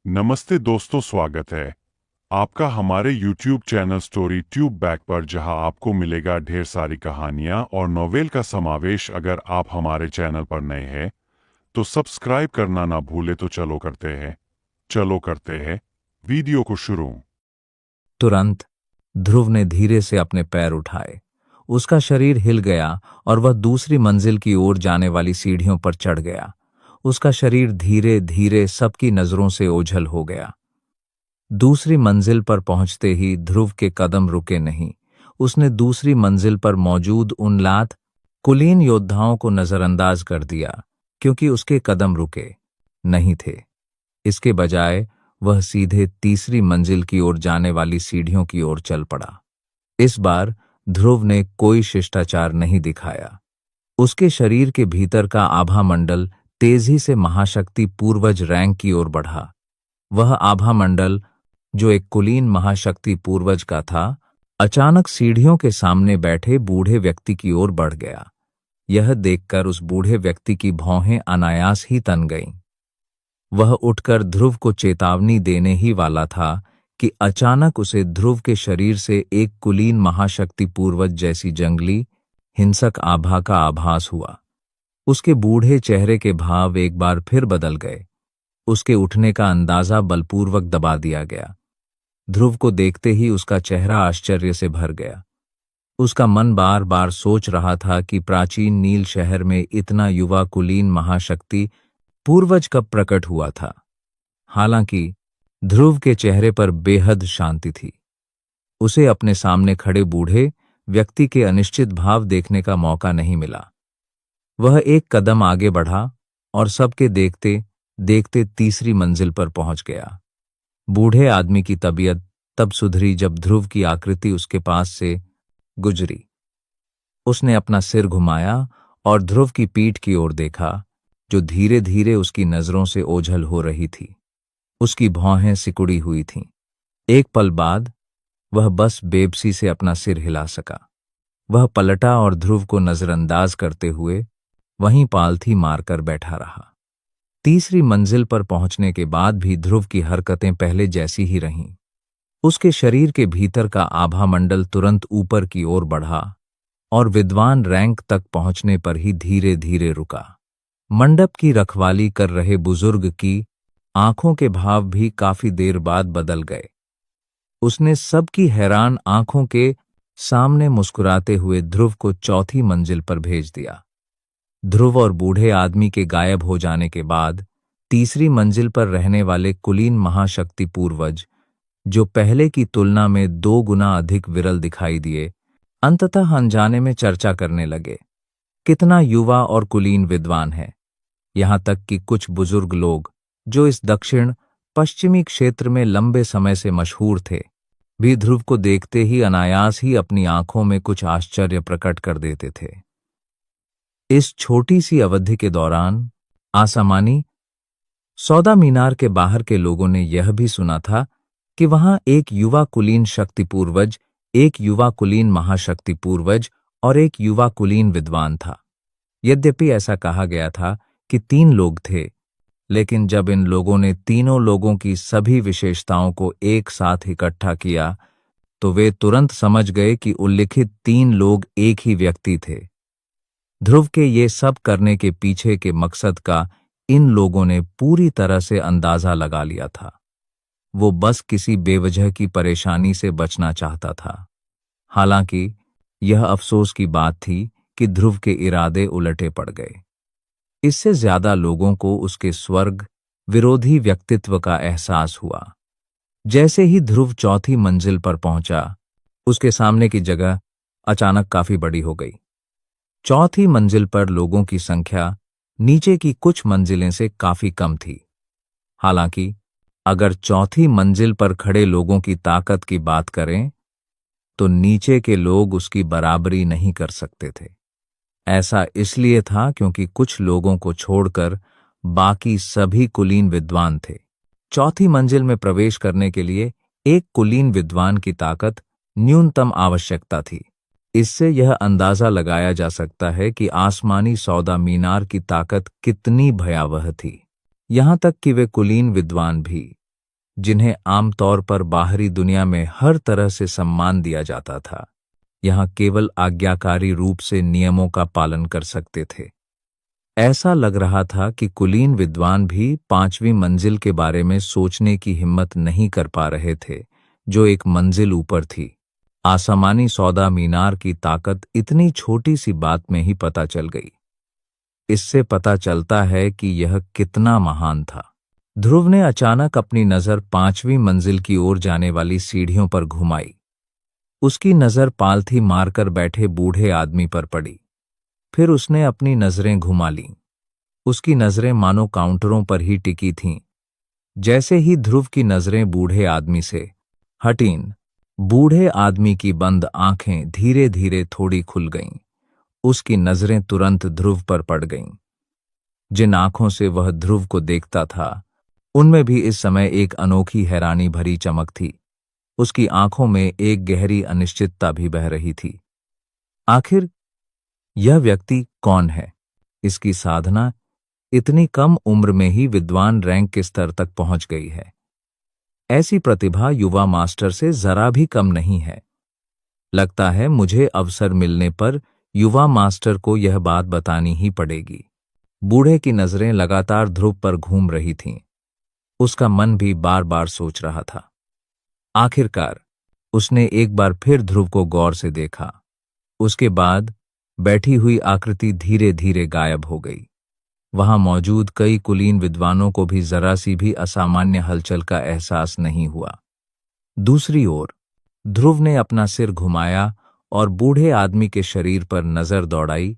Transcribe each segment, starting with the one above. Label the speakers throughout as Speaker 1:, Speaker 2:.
Speaker 1: नमस्ते दोस्तों, स्वागत है आपका हमारे YouTube channel story tube back पर, जहां आपको मिलेगा ढेर सारी कहानियां और नोवेल का समावेश। अगर आप हमारे चैनल पर नए हैं तो सब्सक्राइब करना ना भूले। तो चलो करते हैं वीडियो को शुरू।
Speaker 2: तुरंत ध्रुव ने धीरे से अपने पैर उठाए। उसका शरीर हिल गया और वह दूसरी मंजिल की ओर जाने वाली सीढ़ियों पर चढ़ गया। उसका शरीर धीरे धीरे सबकी नजरों से ओझल हो गया। दूसरी मंजिल पर पहुंचते ही ध्रुव के कदम रुके नहीं। उसने दूसरी मंजिल पर मौजूद उन लात कुलीन योद्धाओं को नजरअंदाज कर दिया, क्योंकि उसके कदम रुके नहीं थे। इसके बजाय वह सीधे तीसरी मंजिल की ओर जाने वाली सीढ़ियों की ओर चल पड़ा। इस बार ध्रुव ने कोई शिष्टाचार नहीं दिखाया। उसके शरीर के भीतर का आभा मंडल तेजी से महाशक्ति पूर्वज रैंक की ओर बढ़ा। वह आभा मंडल, जो एक कुलीन महाशक्ति पूर्वज का था, अचानक सीढ़ियों के सामने बैठे बूढ़े व्यक्ति की ओर बढ़ गया। यह देखकर उस बूढ़े व्यक्ति की भौहें अनायास ही तन गईं। वह उठकर ध्रुव को चेतावनी देने ही वाला था कि अचानक उसे ध्रुव के शरीर से एक कुलीन महाशक्ति पूर्वज जैसी जंगली, हिंसक आभा का आभास हुआ। उसके बूढ़े चेहरे के भाव एक बार फिर बदल गए। उसके उठने का अंदाजा बलपूर्वक दबा दिया गया। ध्रुव को देखते ही उसका चेहरा आश्चर्य से भर गया। उसका मन बार बार सोच रहा था कि प्राचीन नील शहर में इतना युवा कुलीन महाशक्ति पूर्वज कब प्रकट हुआ था। हालांकि ध्रुव के चेहरे पर बेहद शांति थी। उसे अपने सामने खड़े बूढ़े व्यक्ति के अनिश्चित भाव देखने का मौका नहीं मिला। वह एक कदम आगे बढ़ा और सबके देखते देखते तीसरी मंजिल पर पहुंच गया। बूढ़े आदमी की तबीयत तब सुधरी जब ध्रुव की आकृति उसके पास से गुजरी। उसने अपना सिर घुमाया और ध्रुव की पीठ की ओर देखा, जो धीरे धीरे उसकी नजरों से ओझल हो रही थी। उसकी भौहें सिकुड़ी हुई थीं। एक पल बाद वह बस बेबसी से अपना सिर हिला सका। वह पलटा और ध्रुव को नजरअंदाज करते हुए वहीं पालथी मारकर बैठा रहा। तीसरी मंजिल पर पहुंचने के बाद भी ध्रुव की हरकतें पहले जैसी ही रहीं। उसके शरीर के भीतर का आभा मंडल तुरंत ऊपर की ओर बढ़ा और विद्वान रैंक तक पहुंचने पर ही धीरे धीरे रुका। मंडप की रखवाली कर रहे बुजुर्ग की आंखों के भाव भी काफी देर बाद बदल गए। उसने सबकी हैरान आंखों के सामने मुस्कुराते हुए ध्रुव को चौथी मंजिल पर भेज दिया। ध्रुव और बूढ़े आदमी के गायब हो जाने के बाद तीसरी मंजिल पर रहने वाले कुलीन महाशक्ति पूर्वज, जो पहले की तुलना में 2 गुना अधिक विरल दिखाई दिए, अंततः अनजाने में चर्चा करने लगे। कितना युवा और कुलीन विद्वान है। यहां तक कि कुछ बुजुर्ग लोग, जो इस दक्षिण पश्चिमी क्षेत्र में लंबे समय से मशहूर थे, भी ध्रुव को देखते ही अनायास ही अपनी आंखों में कुछ आश्चर्य प्रकट कर देते थे। इस छोटी सी अवधि के दौरान आसामानी सौदा मीनार के बाहर के लोगों ने यह भी सुना था कि वहां एक युवा कुलीन शक्ति पूर्वज, एक युवा कुलीन महाशक्ति पूर्वज और एक युवा कुलीन विद्वान था। यद्यपि ऐसा कहा गया था कि 3 लोग थे, लेकिन जब इन लोगों ने तीनों लोगों की सभी विशेषताओं को एक साथ इकट्ठा किया, तो वे तुरंत समझ गए कि उल्लिखित 3 लोग एक ही व्यक्ति थे। ध्रुव के ये सब करने के पीछे के मकसद का इन लोगों ने पूरी तरह से अंदाजा लगा लिया था। वो बस किसी बेवजह की परेशानी से बचना चाहता था। हालांकि यह अफसोस की बात थी कि ध्रुव के इरादे उलटे पड़ गए। इससे ज्यादा लोगों को उसके स्वर्ग विरोधी व्यक्तित्व का एहसास हुआ। जैसे ही ध्रुव चौथी मंजिल पर पहुंचा, उसके सामने की जगह अचानक काफी बड़ी हो गई। चौथी मंजिल पर लोगों की संख्या नीचे की कुछ मंजिलें से काफी कम थी। हालांकि अगर चौथी मंजिल पर खड़े लोगों की ताकत की बात करें, तो नीचे के लोग उसकी बराबरी नहीं कर सकते थे। ऐसा इसलिए था क्योंकि कुछ लोगों को छोड़कर बाकी सभी कुलीन विद्वान थे। चौथी मंजिल में प्रवेश करने के लिए एक कुलीन विद्वान की ताकत न्यूनतम आवश्यकता थी। इससे यह अंदाजा लगाया जा सकता है कि आसमानी सौदा मीनार की ताकत कितनी भयावह थी। यहां तक कि वे कुलीन विद्वान भी, जिन्हें आमतौर पर बाहरी दुनिया में हर तरह से सम्मान दिया जाता था, यहाँ केवल आज्ञाकारी रूप से नियमों का पालन कर सकते थे। ऐसा लग रहा था कि कुलीन विद्वान भी 5वीं मंजिल के बारे में सोचने की हिम्मत नहीं कर पा रहे थे, जो एक मंजिल ऊपर थी। आसमानी सौदा मीनार की ताकत इतनी छोटी सी बात में ही पता चल गई। इससे पता चलता है कि यह कितना महान था। ध्रुव ने अचानक अपनी नजर 5वीं मंजिल की ओर जाने वाली सीढ़ियों पर घुमाई। उसकी नजर पालथी मारकर बैठे बूढ़े आदमी पर पड़ी। फिर उसने अपनी नजरें घुमा लीं। उसकी नजरें मानो काउंटरों पर ही टिकी थीं। जैसे ही ध्रुव की नजरें बूढ़े आदमी से हटीं, बूढ़े आदमी की बंद आंखें धीरे धीरे थोड़ी खुल गईं। उसकी नजरें तुरंत ध्रुव पर पड़ गईं। जिन आंखों से वह ध्रुव को देखता था, उनमें भी इस समय एक अनोखी हैरानी भरी चमक थी। उसकी आंखों में एक गहरी अनिश्चितता भी बह रही थी। आखिर यह व्यक्ति कौन है? इसकी साधना इतनी कम उम्र में ही विद्वान रैंक के स्तर तक पहुंच गई है। ऐसी प्रतिभा युवा मास्टर से जरा भी कम नहीं है। लगता है मुझे अवसर मिलने पर युवा मास्टर को यह बात बतानी ही पड़ेगी। बूढ़े की नजरें लगातार ध्रुव पर घूम रही थीं। उसका मन भी बार बार सोच रहा था। आखिरकार उसने एक बार फिर ध्रुव को गौर से देखा। उसके बाद बैठी हुई आकृति धीरे धीरे गायब हो गई। वहां मौजूद कई कुलीन विद्वानों को भी जरा सी भी असामान्य हलचल का एहसास नहीं हुआ। दूसरी ओर ध्रुव ने अपना सिर घुमाया और बूढ़े आदमी के शरीर पर नजर दौड़ाई,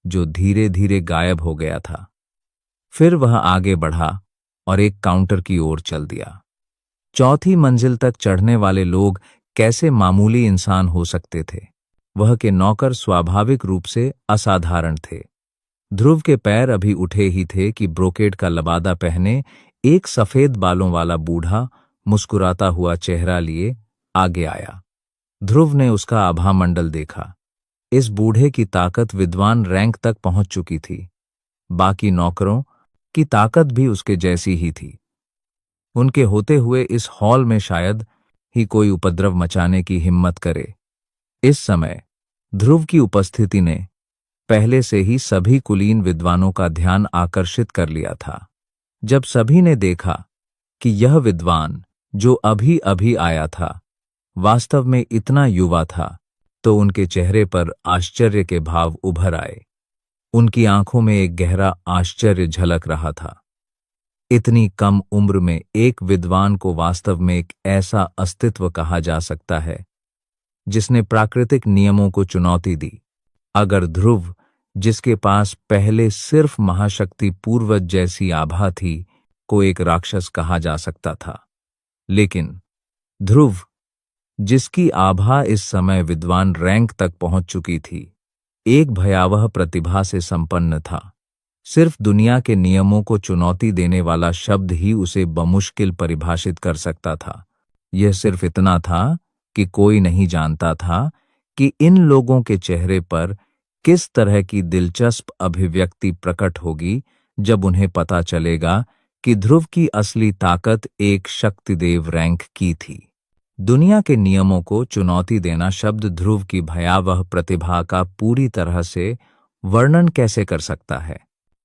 Speaker 2: जो धीरे धीरे गायब हो गया था। फिर वह आगे बढ़ा और एक काउंटर की ओर चल दिया। 4थी मंजिल तक चढ़ने वाले लोग कैसे मामूली इंसान हो सकते थे? वह के नौकर स्वाभाविक रूप से असाधारण थे। ध्रुव के पैर अभी उठे ही थे कि ब्रोकेड का लबादा पहने एक सफेद बालों वाला बूढ़ा मुस्कुराता हुआ चेहरा लिए आगे आया। ध्रुव ने उसका आभामंडल देखा। इस बूढ़े की ताकत विद्वान रैंक तक पहुंच चुकी थी। बाकी नौकरों की ताकत भी उसके जैसी ही थी। उनके होते हुए इस हॉल में शायद ही कोई उपद्रव मचाने की हिम्मत करे। इस समय ध्रुव की उपस्थिति ने पहले से ही सभी कुलीन विद्वानों का ध्यान आकर्षित कर लिया था। जब सभी ने देखा कि यह विद्वान जो अभी अभी आया था वास्तव में इतना युवा था, तो उनके चेहरे पर आश्चर्य के भाव उभर आए। उनकी आंखों में एक गहरा आश्चर्य झलक रहा था। इतनी कम उम्र में एक विद्वान को वास्तव में एक ऐसा अस्तित्व कहा जा सकता है जिसने प्राकृतिक नियमों को चुनौती दी। अगर ध्रुव, जिसके पास पहले सिर्फ महाशक्ति पूर्वज जैसी आभा थी, को एक राक्षस कहा जा सकता था, लेकिन ध्रुव, जिसकी आभा इस समय विद्वान रैंक तक पहुंच चुकी थी, एक भयावह प्रतिभा से संपन्न था। सिर्फ दुनिया के नियमों को चुनौती देने वाला शब्द ही उसे बमुश्किल परिभाषित कर सकता था। यह सिर्फ इतना था कि कोई नहीं जानता था कि इन लोगों के चेहरे पर किस तरह की दिलचस्प अभिव्यक्ति प्रकट होगी जब उन्हें पता चलेगा कि ध्रुव की असली ताकत एक शक्तिदेव रैंक की थी। दुनिया के नियमों को चुनौती देना शब्द ध्रुव की भयावह प्रतिभा का पूरी तरह से वर्णन कैसे कर सकता है?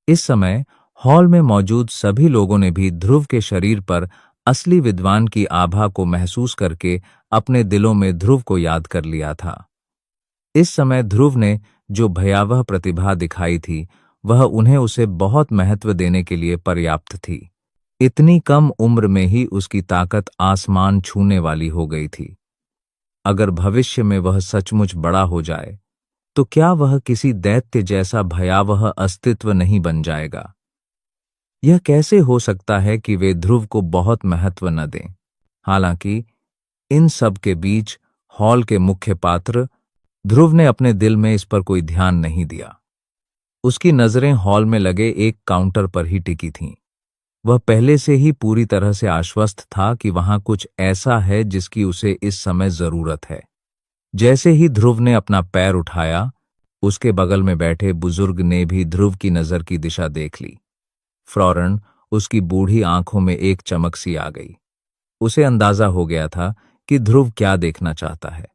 Speaker 2: इस समय हॉल में मौजूद सभी लोगों ने भी ध्रुव के शरीर पर असली विद्वान की आभा को महसूस करके अपने दिलों में ध्रुव को याद कर लिया था। इस समय ध्रुव ने जो भयावह प्रतिभा दिखाई थी, वह उन्हें उसे बहुत महत्व देने के लिए पर्याप्त थी। इतनी कम उम्र में ही उसकी ताकत आसमान छूने वाली हो गई थी। अगर भविष्य में वह सचमुच बड़ा हो जाए, तो क्या वह किसी दैत्य जैसा भयावह अस्तित्व नहीं बन जाएगा? यह कैसे हो सकता है कि वे ध्रुव को बहुत महत्व न दें? हालांकि इन सब के बीच हॉल के मुख्य पात्र ध्रुव ने अपने दिल में इस पर कोई ध्यान नहीं दिया। उसकी नजरें हॉल में लगे एक काउंटर पर ही टिकी थीं। वह पहले से ही पूरी तरह से आश्वस्त था कि वहां कुछ ऐसा है जिसकी उसे इस समय जरूरत है। जैसे ही ध्रुव ने अपना पैर उठाया, उसके बगल में बैठे बुजुर्ग ने भी ध्रुव की नजर की दिशा देख ली। फौरन उसकी बूढ़ी आंखों में एक चमक सी आ गई। उसे अंदाजा हो गया था कि ध्रुव क्या देखना चाहता है।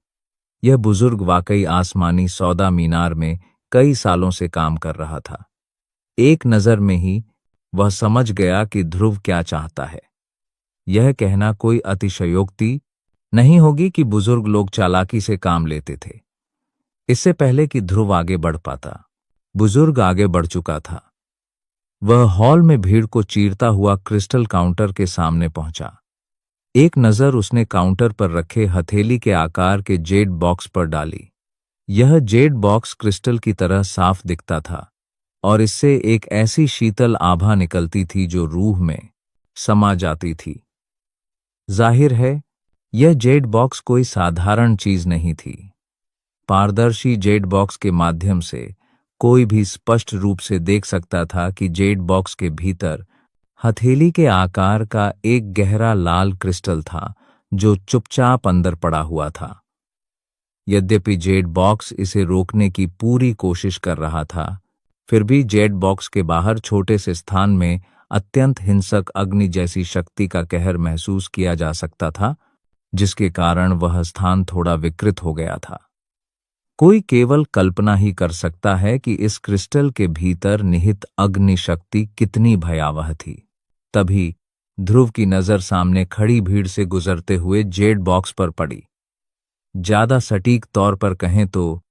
Speaker 2: यह बुजुर्ग वाकई आसमानी सौदा मीनार में कई सालों से काम कर रहा था। एक नजर में ही वह समझ गया कि ध्रुव क्या चाहता है। यह कहना कोई अतिशयोक्ति नहीं होगी कि बुजुर्ग लोग चालाकी से काम लेते थे। इससे पहले कि ध्रुव आगे बढ़ पाता, बुजुर्ग आगे बढ़ चुका था। वह हॉल में भीड़ को चीरता हुआ क्रिस्टल काउंटर के सामने पहुंचा। एक नजर उसने काउंटर पर रखे हथेली के आकार के जेड बॉक्स पर डाली। यह जेड बॉक्स क्रिस्टल की तरह साफ दिखता था और इससे एक ऐसी शीतल आभा निकलती थी जो रूह में समा जाती थी। जाहिर है, यह जेड बॉक्स कोई साधारण चीज नहीं थी। पारदर्शी जेड बॉक्स के माध्यम से कोई भी स्पष्ट रूप से देख सकता था कि जेड बॉक्स के भीतर हथेली के आकार का एक गहरा लाल क्रिस्टल था जो चुपचाप अंदर पड़ा हुआ था। यद्यपि जेड बॉक्स इसे रोकने की पूरी कोशिश कर रहा था, फिर भी जेड बॉक्स के बाहर छोटे से स्थान में अत्यंत हिंसक अग्नि जैसी शक्ति का कहर महसूस किया जा सकता था, जिसके कारण वह स्थान थोड़ा विकृत हो गया था। कोई केवल कल्पना ही कर सकता है कि इस क्रिस्टल के भीतर निहित अग्नि शक्ति कितनी भयावह थी। तभी ध्रुव की नजर सामने खड़ी भीड़ से गुजरते हुए जेड बॉक्स पर पड़ी। ज्यादा सटीक तौर पर कहें तो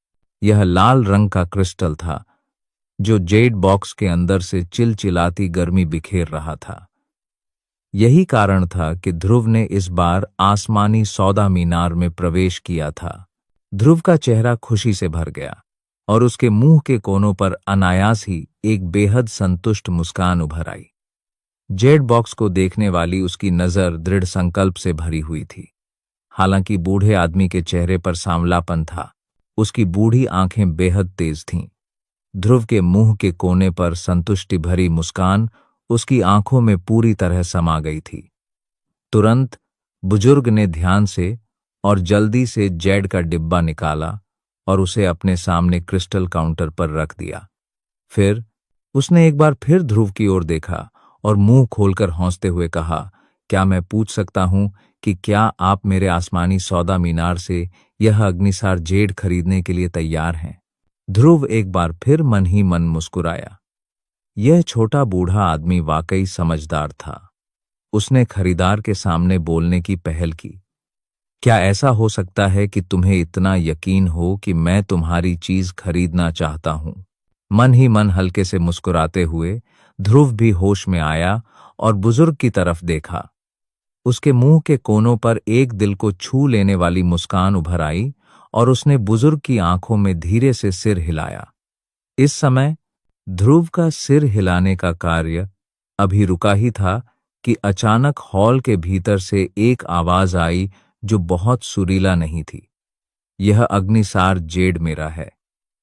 Speaker 2: यह लाल रंग का क्रिस्टल था जो जेड बॉक्स के अंदर से चिलचिलाती गर्मी बिखेर रहा था। यही कारण था कि ध्रुव ने इस बार आसमानी सौदा मीनार में प्रवेश किया था। ध्रुव का चेहरा खुशी से भर गया और उसके मुंह के कोनों पर अनायास ही एक बेहद संतुष्ट मुस्कान उभर आई। जेड बॉक्स को देखने वाली उसकी नजर दृढ़ संकल्प से भरी हुई थी। हालांकि बूढ़े आदमी के चेहरे पर सांवलापन था, उसकी बूढ़ी आंखें बेहद तेज थीं। ध्रुव के मुंह के कोने पर संतुष्टि भरी मुस्कान उसकी आंखों में पूरी तरह समा गई थी। तुरंत बुजुर्ग ने ध्यान से और जल्दी से जेड का डिब्बा निकाला और उसे अपने सामने क्रिस्टल काउंटर पर रख दिया। फिर उसने एक बार फिर ध्रुव की ओर देखा और मुंह खोलकर हंसते हुए कहा, क्या मैं पूछ सकता हूं कि क्या आप मेरे आसमानी सौदा मीनार से यह अग्निसार जेड खरीदने के लिए तैयार हैं? ध्रुव एक बार फिर मन ही मन मुस्कुराया। यह छोटा बूढ़ा आदमी वाकई समझदार था। उसने खरीदार के सामने बोलने की पहल की। क्या ऐसा हो सकता है कि तुम्हें इतना यकीन हो कि मैं तुम्हारी चीज खरीदना चाहता हूं? मन ही मन हल्के से मुस्कुराते हुए ध्रुव भी होश में आया और बुजुर्ग की तरफ देखा। उसके मुंह के कोनों पर एक दिल को छू लेने वाली मुस्कान उभर आई और उसने बुजुर्ग की आंखों में धीरे से सिर हिलाया। इस समय ध्रुव का सिर हिलाने का कार्य अभी रुका ही था कि अचानक हॉल के भीतर से एक आवाज आई जो बहुत सुरीला नहीं थी। यह अग्निसार जेड मेरा है।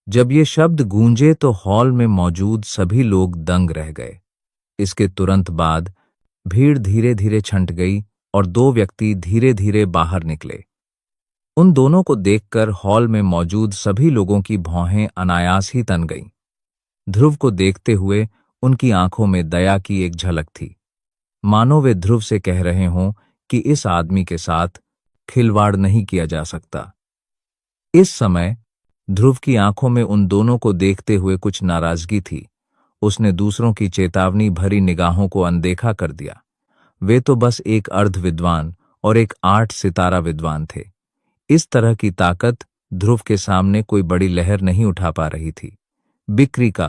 Speaker 2: जब ये शब्द गूंजे तो हॉल में मौजूद सभी लोग दंग रह गए। इसके तुरंत बाद भीड़ धीरे धीरे छंट गई और दो व्यक्ति धीरे धीरे बाहर निकले। उन दोनों को देखकर हॉल में मौजूद सभी लोगों की भौहें अनायास ही तन गईं। ध्रुव को देखते हुए उनकी आंखों में दया की एक झलक थी, मानो वे ध्रुव से कह रहे हों कि इस आदमी के साथ खिलवाड़ नहीं किया जा सकता। इस समय ध्रुव की आंखों में उन दोनों को देखते हुए कुछ नाराजगी थी। उसने दूसरों की चेतावनी भरी निगाहों को अनदेखा कर दिया। वे तो बस एक अर्ध विद्वान और एक 8 सितारा विद्वान थे। इस तरह की ताकत ध्रुव के सामने कोई बड़ी लहर नहीं उठा पा रही थी। बिक्री का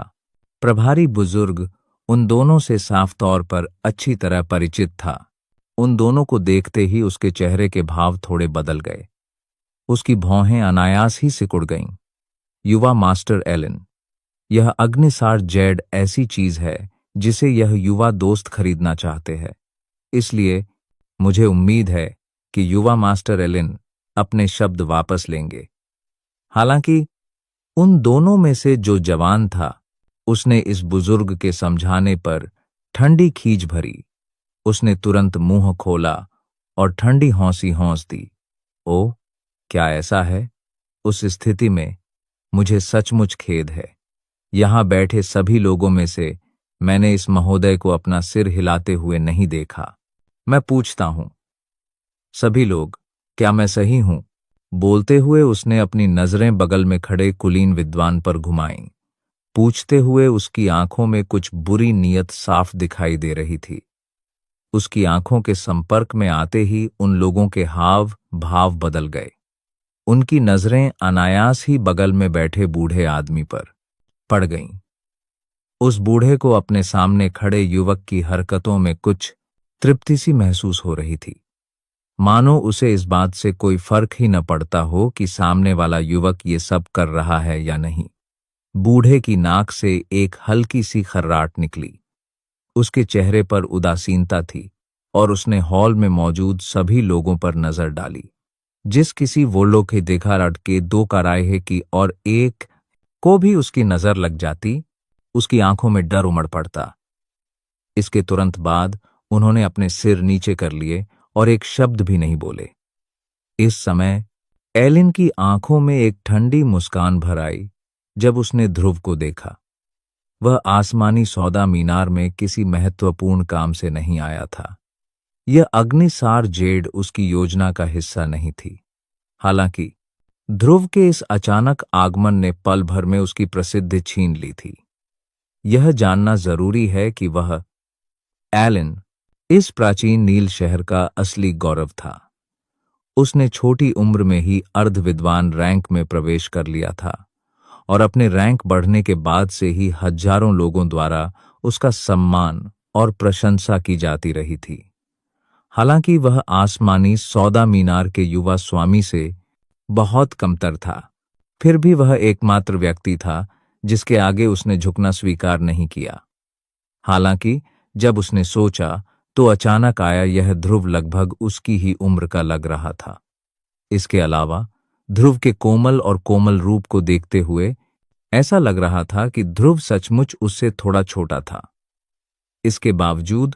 Speaker 2: प्रभारी बुजुर्ग उन दोनों से साफ तौर पर अच्छी तरह परिचित था। उन दोनों को देखते ही उसके चेहरे के भाव थोड़े बदल गए। उसकी भौहें अनायास ही सिकुड़ गईं। युवा मास्टर एलन, यह अग्निसार जेड ऐसी चीज है जिसे यह युवा दोस्त खरीदना चाहते हैं। इसलिए मुझे उम्मीद है कि युवा मास्टर एलन अपने शब्द वापस लेंगे। हालांकि उन दोनों में से जो जवान था, उसने इस बुजुर्ग के समझाने पर ठंडी खींच भरी। उसने तुरंत मुंह खोला और ठंडी हौंसी हौंस दी। ओह, क्या ऐसा है? उस स्थिति में मुझे सचमुच खेद है। यहां बैठे सभी लोगों में से मैंने इस महोदय को अपना सिर हिलाते हुए नहीं देखा। मैं पूछता हूं, सभी लोग, क्या मैं सही हूं? बोलते हुए उसने अपनी नजरें बगल में खड़े कुलीन विद्वान पर घुमाईं। पूछते हुए उसकी आंखों में कुछ बुरी नीयत साफ दिखाई दे रही थी। उसकी आंखों के संपर्क में आते ही उन लोगों के हाव भाव बदल गए। उनकी नजरें अनायास ही बगल में बैठे बूढ़े आदमी पर पड़ गईं। उस बूढ़े को अपने सामने खड़े युवक की हरकतों में कुछ तृप्ति सी महसूस हो रही थी, मानो उसे इस बात से कोई फर्क ही न पड़ता हो कि सामने वाला युवक ये सब कर रहा है या नहीं। बूढ़े की नाक से एक हल्की सी खर्राट निकली। उसके चेहरे पर उदासीनता थी और उसने हॉल में मौजूद सभी लोगों पर नजर डाली। जिस किसी वोल्लो के देखा लटके दो कराहे की और एक को भी उसकी नजर लग जाती, उसकी आंखों में डर उमड़ पड़ता। इसके तुरंत बाद उन्होंने अपने सिर नीचे कर लिए और एक शब्द भी नहीं बोले। इस समय एलिन की आंखों में एक ठंडी मुस्कान भर आई जब उसने ध्रुव को देखा। वह आसमानी सौदा मीनार में किसी महत्वपूर्ण काम से नहीं आया था। यह अग्निसार जेड उसकी योजना का हिस्सा नहीं थी। हालांकि ध्रुव के इस अचानक आगमन ने पल भर में उसकी प्रसिद्धि छीन ली थी। यह जानना जरूरी है कि वह एलिन इस प्राचीन नील शहर का असली गौरव था। उसने छोटी उम्र में ही अर्ध विद्वान रैंक में प्रवेश कर लिया था और अपने रैंक बढ़ने के बाद से ही हजारों लोगों द्वारा उसका सम्मान और प्रशंसा की जाती रही थी। हालांकि वह आसमानी सौदा मीनार के युवा स्वामी से बहुत कमतर था, फिर भी वह एकमात्र व्यक्ति था जिसके आगे उसने झुकना स्वीकार नहीं किया। हालांकि जब उसने सोचा तो अचानक आया यह ध्रुव लगभग उसकी ही उम्र का लग रहा था। इसके अलावा ध्रुव के कोमल और कोमल रूप को देखते हुए ऐसा लग रहा था कि ध्रुव सचमुच उससे थोड़ा छोटा था। इसके बावजूद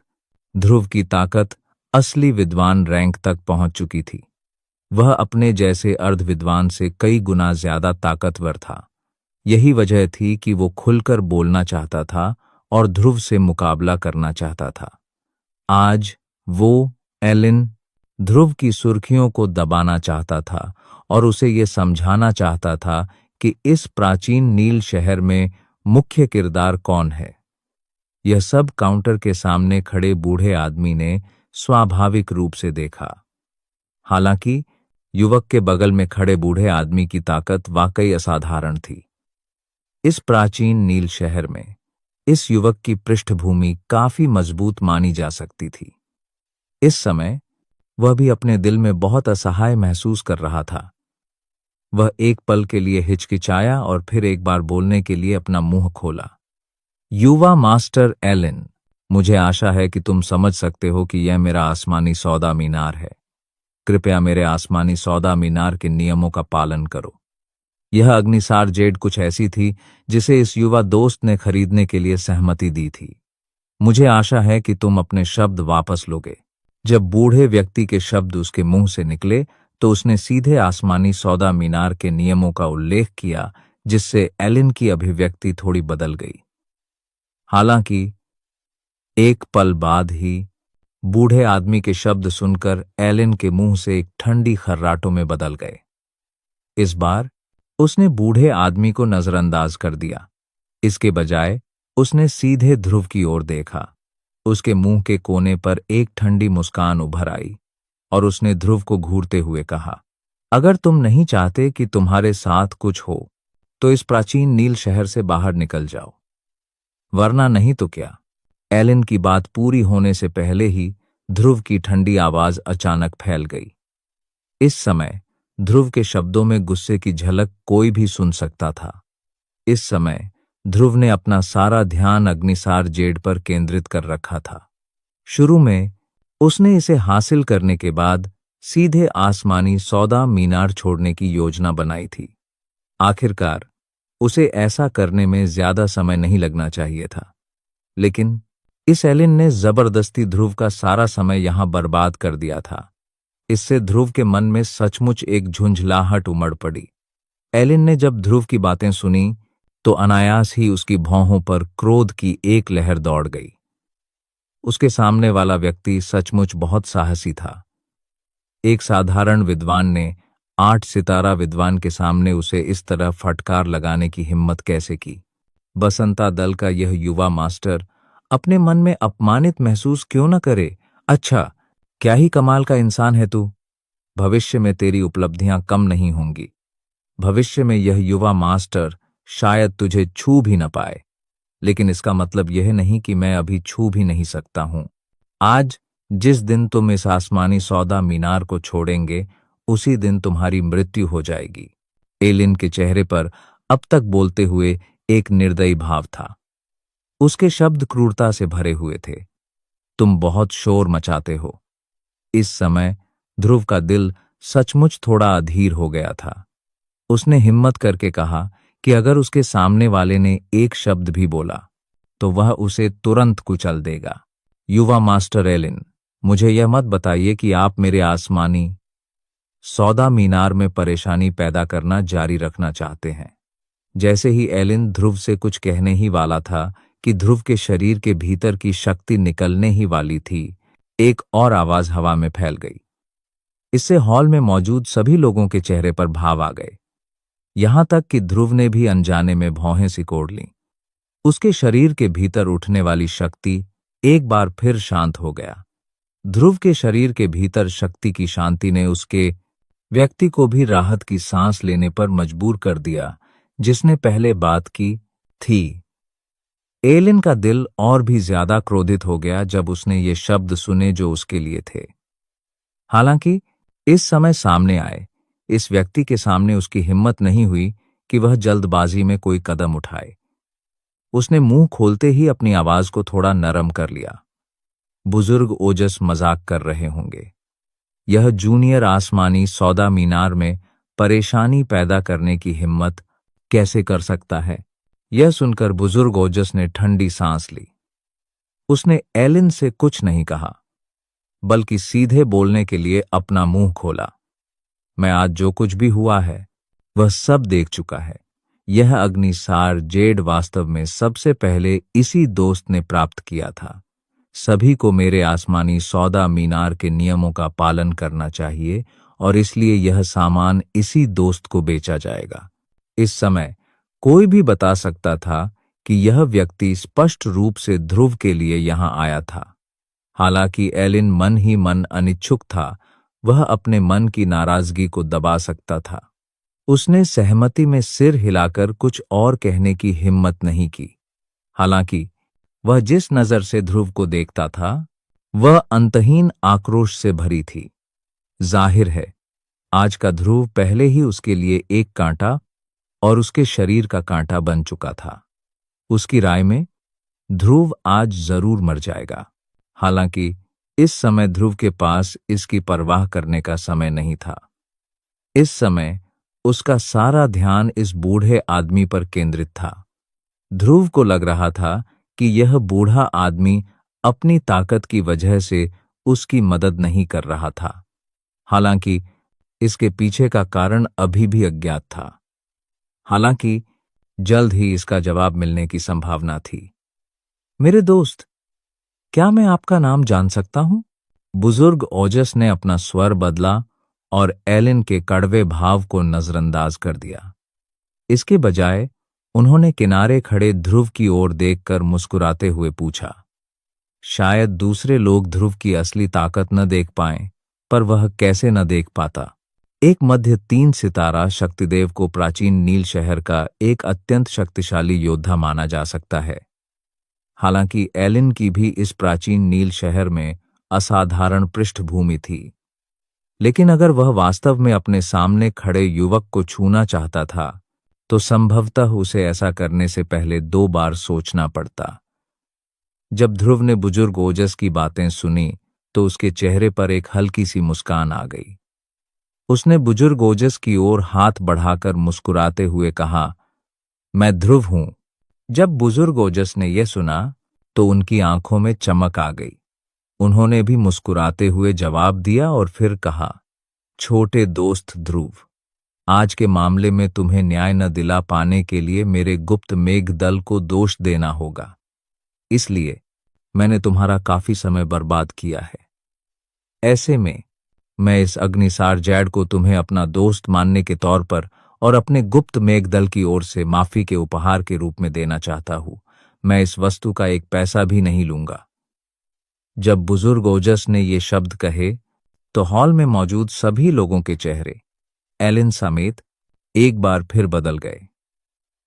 Speaker 2: ध्रुव की ताकत असली विद्वान रैंक तक पहुंच चुकी थी। वह अपने जैसे अर्ध विद्वान से कई गुना ज्यादा ताकतवर था। यही वजह थी कि वो खुलकर बोलना चाहता था और ध्रुव से मुकाबला करना चाहता था। आज वो एलिन ध्रुव की सुर्खियों को दबाना चाहता था और उसे ये समझाना चाहता था कि इस प्राचीन नील शहर में मुख्य किरदार कौन है। यह सब काउंटर के सामने खड़े बूढ़े आदमी ने स्वाभाविक रूप से देखा। हालांकि युवक के बगल में खड़े बूढ़े आदमी की ताकत वाकई असाधारण थी। इस प्राचीन नील शहर में इस युवक की पृष्ठभूमि काफी मजबूत मानी जा सकती थी। इस समय वह भी अपने दिल में बहुत असहाय महसूस कर रहा था। वह एक पल के लिए हिचकिचाया और फिर एक बार बोलने के लिए अपना मुंह खोला। युवा मास्टर एलिन, मुझे आशा है कि तुम समझ सकते हो कि यह मेरा आसमानी सौदा मीनार है। कृपया मेरे आसमानी सौदा मीनार के नियमों का पालन करो। यह अग्निसार जेड कुछ ऐसी थी जिसे इस युवा दोस्त ने खरीदने के लिए सहमति दी थी। मुझे आशा है कि तुम अपने शब्द वापस लोगे। जब बूढ़े व्यक्ति के शब्द उसके मुंह से निकले तो उसने सीधे आसमानी सौदा मीनार के नियमों का उल्लेख किया, जिससे एलिन की अभिव्यक्ति थोड़ी बदल गई। हालांकि एक पल बाद ही बूढ़े आदमी के शब्द सुनकर एलिन के मुंह से एक ठंडी खर्राटों में बदल गए। इस बार उसने बूढ़े आदमी को नजरअंदाज कर दिया। इसके बजाय उसने सीधे ध्रुव की ओर देखा। उसके मुंह के कोने पर एक ठंडी मुस्कान उभर आई और उसने ध्रुव को घूरते हुए कहा, अगर तुम नहीं चाहते कि तुम्हारे साथ कुछ हो तो इस प्राचीन नील शहर से बाहर निकल जाओ, वरना नहीं तो क्या। एलिन की बात पूरी होने से पहले ही ध्रुव की ठंडी आवाज अचानक फैल गई। इस समय ध्रुव के शब्दों में गुस्से की झलक कोई भी सुन सकता था। इस समय ध्रुव ने अपना सारा ध्यान अग्निसार जेड पर केंद्रित कर रखा था। शुरू में उसने इसे हासिल करने के बाद सीधे आसमानी सौदा मीनार छोड़ने की योजना बनाई थी। आखिरकार उसे ऐसा करने में ज्यादा समय नहीं लगना चाहिए था, लेकिन इस एलिन ने जबरदस्ती ध्रुव का सारा समय यहां बर्बाद कर दिया था। इससे ध्रुव के मन में सचमुच एक झुंझलाहट उमड़ पड़ी। एलिन ने जब ध्रुव की बातें सुनी तो अनायास ही उसकी भौहों पर क्रोध की एक लहर दौड़ गई। उसके सामने वाला व्यक्ति सचमुच बहुत साहसी था। एक साधारण विद्वान ने 8 सितारा विद्वान के सामने उसे इस तरह फटकार लगाने की हिम्मत कैसे की? बसंता दल का यह युवा मास्टर अपने मन में अपमानित महसूस क्यों न करे? अच्छा, क्या ही कमाल का इंसान है तू। भविष्य में तेरी उपलब्धियां कम नहीं होंगी। भविष्य में यह युवा मास्टर शायद तुझे छू भी न पाए, लेकिन इसका मतलब यह नहीं कि मैं अभी छू भी नहीं सकता हूं। आज जिस दिन तुम इस आसमानी सौदा मीनार को छोड़ेंगे, उसी दिन तुम्हारी मृत्यु हो जाएगी। एलिन के चेहरे पर अब तक बोलते हुए एक निर्दयी भाव था। उसके शब्द क्रूरता से भरे हुए थे। तुम बहुत शोर मचाते हो। इस समय ध्रुव का दिल सचमुच थोड़ा अधीर हो गया था। उसने हिम्मत करके कहा कि अगर उसके सामने वाले ने एक शब्द भी बोला तो वह उसे तुरंत कुचल देगा। युवा मास्टर एलिन, मुझे यह मत बताइए कि आप मेरे आसमानी सौदा मीनार में परेशानी पैदा करना जारी रखना चाहते हैं। जैसे ही एलिन ध्रुव से कुछ कहने ही वाला था कि ध्रुव के शरीर के भीतर की शक्ति निकलने ही वाली थी, एक और आवाज हवा में फैल गई। इससे हॉल में मौजूद सभी लोगों के चेहरे पर भाव आ गए, यहां तक कि ध्रुव ने भी अनजाने में भौहें सिकोड़ लीं। उसके शरीर के भीतर उठने वाली शक्ति एक बार फिर शांत हो गया। ध्रुव के शरीर के भीतर शक्ति की शांति ने उसके व्यक्ति को भी राहत की सांस लेने पर मजबूर कर दिया, जिसने पहले बात की थी। एलिन का दिल और भी ज्यादा क्रोधित हो गया जब उसने ये शब्द सुने जो उसके लिए थे। हालांकि इस समय सामने आए इस व्यक्ति के सामने उसकी हिम्मत नहीं हुई कि वह जल्दबाजी में कोई कदम उठाए। उसने मुंह खोलते ही अपनी आवाज को थोड़ा नरम कर लिया। बुजुर्ग ओजस मजाक कर रहे होंगे। यह जूनियर आसमानी सौदा मीनार में परेशानी पैदा करने की हिम्मत कैसे कर सकता है? यह सुनकर बुजुर्ग ओजस ने ठंडी सांस ली। उसने एलिन से कुछ नहीं कहा, बल्कि सीधे बोलने के लिए अपना मुंह खोला। मैं आज जो कुछ भी हुआ है वह सब देख चुका है। यह अग्निसार जेड वास्तव में सबसे पहले इसी दोस्त ने प्राप्त किया था। सभी को मेरे आसमानी सौदा मीनार के नियमों का पालन करना चाहिए और इसलिए यह सामान इसी दोस्त को बेचा जाएगा। इस समय कोई भी बता सकता था कि यह व्यक्ति स्पष्ट रूप से ध्रुव के लिए यहां आया था। हालांकि एलिन मन ही मन अनिच्छुक था, वह अपने मन की नाराजगी को दबा सकता था। उसने सहमति में सिर हिलाकर कुछ और कहने की हिम्मत नहीं की। हालांकि वह जिस नजर से ध्रुव को देखता था वह अंतहीन आक्रोश से भरी थी। जाहिर है आज का ध्रुव पहले ही उसके लिए एक कांटा और उसके शरीर का कांटा बन चुका था। उसकी राय में ध्रुव आज जरूर मर जाएगा। हालांकि इस समय ध्रुव के पास इसकी परवाह करने का समय नहीं था। इस समय उसका सारा ध्यान इस बूढ़े आदमी पर केंद्रित था। ध्रुव को लग रहा था कि यह बूढ़ा आदमी अपनी ताकत की वजह से उसकी मदद नहीं कर रहा था। हालांकि इसके पीछे का कारण अभी भी अज्ञात था। हालांकि जल्द ही इसका जवाब मिलने की संभावना थी। मेरे दोस्त, क्या मैं आपका नाम जान सकता हूं? बुजुर्ग ओजस ने अपना स्वर बदला और एलिन के कड़वे भाव को नजरअंदाज कर दिया। इसके बजाय उन्होंने किनारे खड़े ध्रुव की ओर देखकर मुस्कुराते हुए पूछा। शायद दूसरे लोग ध्रुव की असली ताकत न देख पाएं, पर वह कैसे न देख पाता? एक मध्य 3 सितारा शक्तिदेव को प्राचीन नील शहर का एक अत्यंत शक्तिशाली योद्धा माना जा सकता है। हालांकि एलिन की भी इस प्राचीन नील शहर में असाधारण पृष्ठभूमि थी, लेकिन अगर वह वास्तव में अपने सामने खड़े युवक को छूना चाहता था तो संभवतः उसे ऐसा करने से पहले 2 बार सोचना पड़ता। जब ध्रुव ने बुजुर्ग ओजस की बातें सुनी तो उसके चेहरे पर एक हल्की सी मुस्कान आ गई। उसने बुजुर्ग ओजस की ओर हाथ बढ़ाकर मुस्कुराते हुए कहा, मैं ध्रुव हूं। जब बुजुर्ग ओजस ने यह सुना तो उनकी आंखों में चमक आ गई। उन्होंने भी मुस्कुराते हुए जवाब दिया और फिर कहा, छोटे दोस्त ध्रुव, आज के मामले में तुम्हें न्याय न दिला पाने के लिए मेरे गुप्त मेघ दल को दोष देना होगा। इसलिए मैंने तुम्हारा काफी समय बर्बाद किया है। ऐसे में मैं इस अग्निसार जैड को तुम्हें अपना दोस्त मानने के तौर पर और अपने गुप्त मेघदल की ओर से माफी के उपहार के रूप में देना चाहता हूं। मैं इस वस्तु का एक पैसा भी नहीं लूंगा। जब बुजुर्ग ओजस ने ये शब्द कहे तो हॉल में मौजूद सभी लोगों के चेहरे, एलिन समेत, एक बार फिर बदल गए।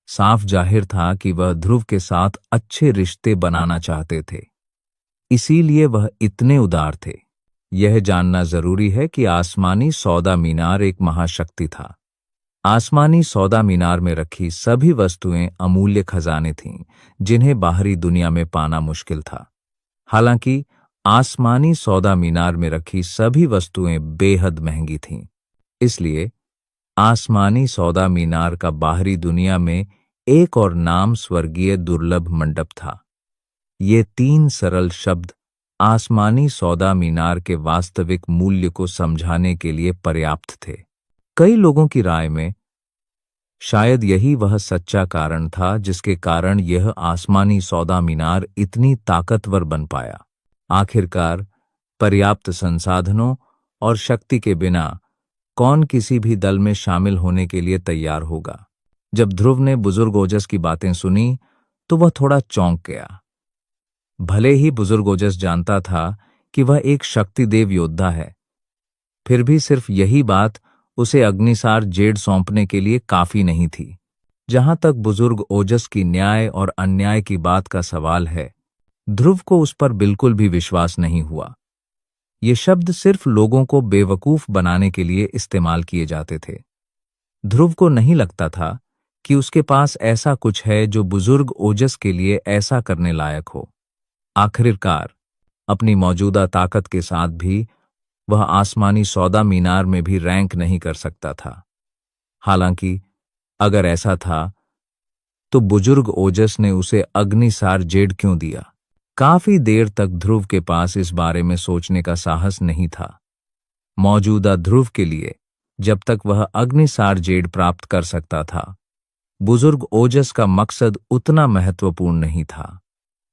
Speaker 2: साफ जाहिर था कि वह ध्रुव के साथ अच्छे रिश्ते बनाना चाहते थे, इसीलिए वह इतने उदार थे। यह जानना जरूरी है कि आसमानी सौदा मीनार एक महाशक्ति था। आसमानी सौदा मीनार में रखी सभी वस्तुएं अमूल्य खजाने थीं, जिन्हें बाहरी दुनिया में पाना मुश्किल था। हालांकि आसमानी सौदा मीनार में रखी सभी वस्तुएं बेहद महंगी थीं, इसलिए आसमानी सौदा मीनार का बाहरी दुनिया में एक और नाम स्वर्गीय दुर्लभ मंडप था। ये 3 सरल शब्द आसमानी सौदा मीनार के वास्तविक मूल्य को समझाने के लिए पर्याप्त थे। कई लोगों की राय में शायद यही वह सच्चा कारण था जिसके कारण यह आसमानी सौदा मीनार इतनी ताकतवर बन पाया। आखिरकार पर्याप्त संसाधनों और शक्ति के बिना कौन किसी भी दल में शामिल होने के लिए तैयार होगा। जब ध्रुव ने बुजुर्ग ओजस की बातें सुनी तो वह थोड़ा चौंक गया। भले ही बुजुर्ग ओजस जानता था कि वह एक शक्तिदेव योद्धा है, फिर भी सिर्फ यही बात उसे अग्निसार जेड सौंपने के लिए काफी नहीं थी। जहां तक बुजुर्ग ओजस की न्याय और अन्याय की बात का सवाल है, ध्रुव को उस पर बिल्कुल भी विश्वास नहीं हुआ। ये शब्द सिर्फ लोगों को बेवकूफ बनाने के लिए इस्तेमाल किए जाते थे। ध्रुव को नहीं लगता था कि उसके पास ऐसा कुछ है जो बुजुर्ग ओजस के लिए ऐसा करने लायक हो। आखिरकार अपनी मौजूदा ताकत के साथ भी वह आसमानी सौदा मीनार में भी रैंक नहीं कर सकता था। हालांकि अगर ऐसा था तो बुजुर्ग ओजस ने उसे अग्निसार जेड क्यों दिया? काफी देर तक ध्रुव के पास इस बारे में सोचने का साहस नहीं था। मौजूदा ध्रुव के लिए जब तक वह अग्निसार जेड प्राप्त कर सकता था, बुजुर्ग ओजस का मकसद उतना महत्वपूर्ण नहीं था।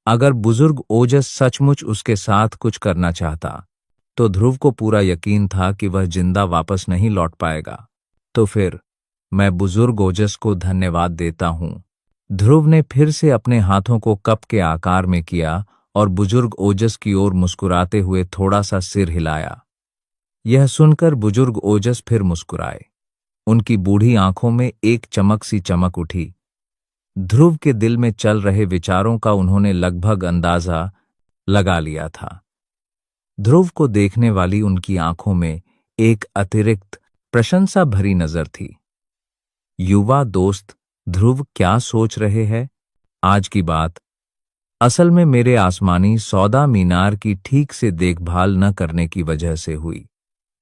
Speaker 2: अगर बुजुर्ग ओजस सचमुच उसके साथ कुछ करना चाहता तो ध्रुव को पूरा यकीन था कि वह जिंदा वापस नहीं लौट पाएगा। तो फिर मैं बुजुर्ग ओजस को धन्यवाद देता हूं। ध्रुव ने फिर से अपने हाथों को कप के आकार में किया और बुजुर्ग ओजस की ओर मुस्कुराते हुए थोड़ा सा सिर हिलाया। यह सुनकर बुजुर्ग ओजस फिर मुस्कुराए। उनकी बूढ़ी आंखों में एक चमक सी चमक उठी। ध्रुव के दिल में चल रहे विचारों का उन्होंने लगभग अंदाजा लगा लिया था। ध्रुव को देखने वाली उनकी आंखों में एक अतिरिक्त प्रशंसा भरी नजर थी। युवा दोस्त ध्रुव क्या सोच रहे हैं? आज की बात असल में मेरे आसमानी सौदा मीनार की ठीक से देखभाल न करने की वजह से हुई।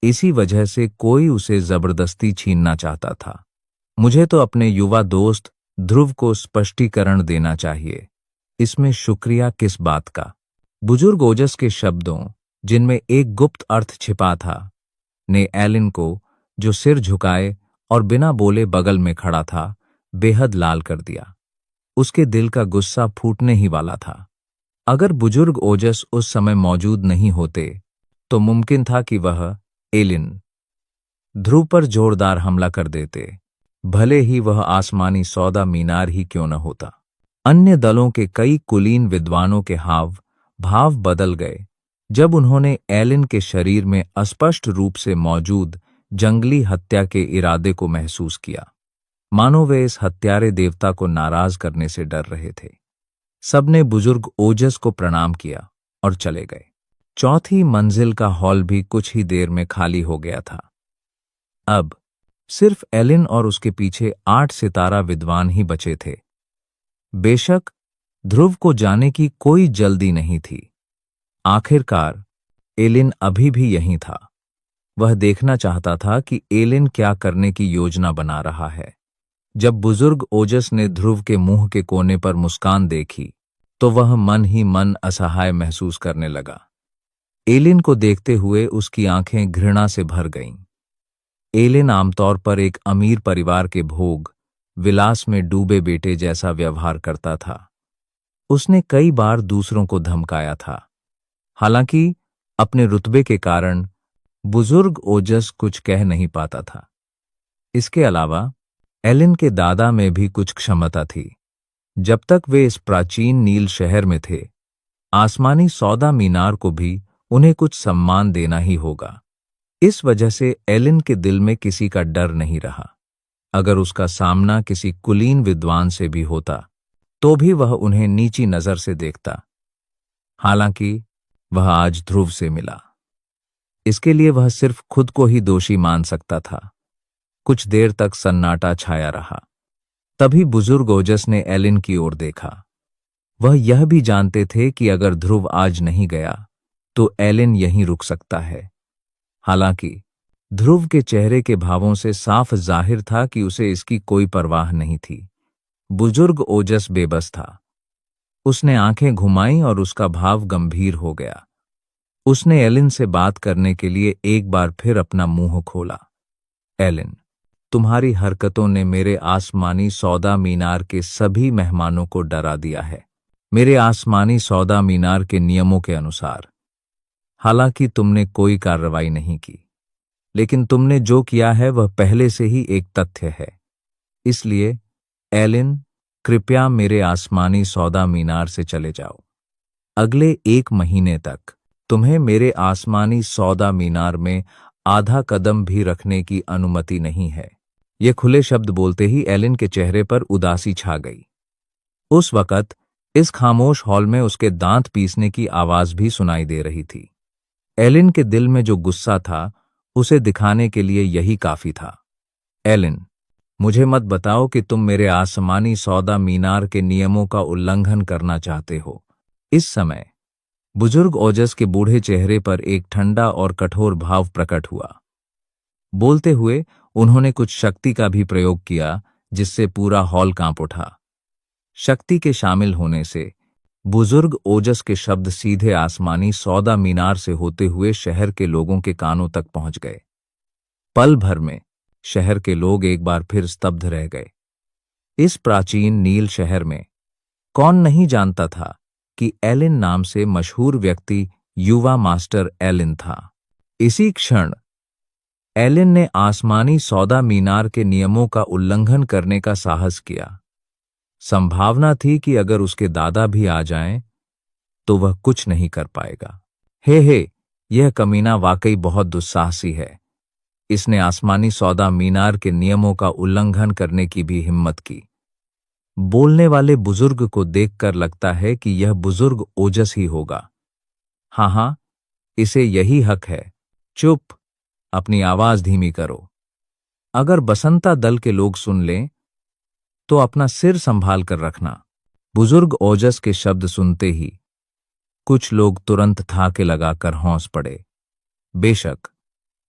Speaker 2: इसी वजह से कोई उसे जबरदस्ती छीनना चाहता था। मुझे तो अपने युवा दोस्त ध्रुव को स्पष्टीकरण देना चाहिए। इसमें शुक्रिया किस बात का? बुजुर्ग ओजस के शब्दों, जिनमें एक गुप्त अर्थ छिपा था, ने एलिन को, जो सिर झुकाए और बिना बोले बगल में खड़ा था, बेहद लाल कर दिया। उसके दिल का गुस्सा फूटने ही वाला था। अगर बुजुर्ग ओजस उस समय मौजूद नहीं होते तो मुमकिन था कि वह एलिन ध्रुव पर जोरदार हमला कर देते, भले ही वह आसमानी सौदा मीनार ही क्यों न होता। अन्य दलों के कई कुलीन विद्वानों के हाव भाव बदल गए जब उन्होंने एलिन के शरीर में अस्पष्ट रूप से मौजूद जंगली हत्या के इरादे को महसूस किया, मानो वे इस हत्यारे देवता को नाराज करने से डर रहे थे। सबने बुजुर्ग ओजस को प्रणाम किया और चले गए। चौथी मंजिल का हॉल भी कुछ ही देर में खाली हो गया था। अब सिर्फ एलिन और उसके पीछे 8 सितारा विद्वान ही बचे थे। बेशक ध्रुव को जाने की कोई जल्दी नहीं थी। आखिरकार एलिन अभी भी यहीं था। वह देखना चाहता था कि एलिन क्या करने की योजना बना रहा है। जब बुजुर्ग ओजस ने ध्रुव के मुंह के कोने पर मुस्कान देखी तो वह मन ही मन असहाय महसूस करने लगा। एलिन को देखते हुए उसकी आंखें घृणा से भर गईं। एलिन आमतौर पर एक अमीर परिवार के भोग विलास में डूबे बेटे जैसा व्यवहार करता था। उसने कई बार दूसरों को धमकाया था। हालांकि अपने रुतबे के कारण बुजुर्ग ओजस कुछ कह नहीं पाता था। इसके अलावा एलिन के दादा में भी कुछ क्षमता थी। जब तक वे इस प्राचीन नील शहर में थे, आसमानी सौदा मीनार को भी उन्हें कुछ सम्मान देना ही होगा। इस वजह से एलिन के दिल में किसी का डर नहीं रहा। अगर उसका सामना किसी कुलीन विद्वान से भी होता तो भी वह उन्हें नीची नजर से देखता। हालांकि वह आज ध्रुव से मिला, इसके लिए वह सिर्फ खुद को ही दोषी मान सकता था। कुछ देर तक सन्नाटा छाया रहा। तभी बुजुर्ग ओजस ने एलिन की ओर देखा। वह यह भी जानते थे कि अगर ध्रुव आज नहीं गया तो एलिन यहीं रुक सकता है। हालांकि ध्रुव के चेहरे के भावों से साफ जाहिर था कि उसे इसकी कोई परवाह नहीं थी। बुजुर्ग ओजस बेबस था। उसने आंखें घुमाईं और उसका भाव गंभीर हो गया। उसने एलिन से बात करने के लिए एक बार फिर अपना मुंह खोला। एलिन, तुम्हारी हरकतों ने मेरे आसमानी सौदा मीनार के सभी मेहमानों को डरा दिया है, मेरे आसमानी सौदा मीनार के नियमों के अनुसार। हालांकि तुमने कोई कार्रवाई नहीं की, लेकिन तुमने जो किया है वह पहले से ही एक तथ्य है। इसलिए एलिन, कृपया मेरे आसमानी सौदा मीनार से चले जाओ। अगले 1 महीने तक तुम्हें मेरे आसमानी सौदा मीनार में आधा कदम भी रखने की अनुमति नहीं है। ये खुले शब्द बोलते ही एलिन के चेहरे पर उदासी छा गई। उस वक़्त इस खामोश हॉल में उसके दांत पीसने की आवाज भी सुनाई दे रही थी। एलिन के दिल में जो गुस्सा था उसे दिखाने के लिए यही काफी था। एलिन, मुझे मत बताओ कि तुम मेरे आसमानी सौदा मीनार के नियमों का उल्लंघन करना चाहते हो। इस समय बुजुर्ग ओजस के बूढ़े चेहरे पर एक ठंडा और कठोर भाव प्रकट हुआ। बोलते हुए उन्होंने कुछ शक्ति का भी प्रयोग किया, जिससे पूरा हॉल कांप उठा। शक्ति के शामिल होने से बुजुर्ग ओजस के शब्द सीधे आसमानी सौदा मीनार से होते हुए शहर के लोगों के कानों तक पहुंच गए। पल भर में शहर के लोग एक बार फिर स्तब्ध रह गए। इस प्राचीन नील शहर में कौन नहीं जानता था कि एलिन नाम से मशहूर व्यक्ति युवा मास्टर एलिन था। इसी क्षण एलिन ने आसमानी सौदा मीनार के नियमों का उल्लंघन करने का साहस किया। संभावना थी कि अगर उसके दादा भी आ जाएं, तो वह कुछ नहीं कर पाएगा। हे, यह कमीना वाकई बहुत दुस्साहसी है। इसने आसमानी सौदा मीनार के नियमों का उल्लंघन करने की भी हिम्मत की। बोलने वाले बुजुर्ग को देखकर लगता है कि यह बुजुर्ग ओजस ही होगा। हाँ, इसे यही हक है। चुप, अपनी आवाज धीमी करो। अगर बसंता दल के लोग सुन लें तो अपना सिर संभाल कर रखना। बुजुर्ग ओजस के शब्द सुनते ही कुछ लोग तुरंत थाके लगाकर हौंस पड़े। बेशक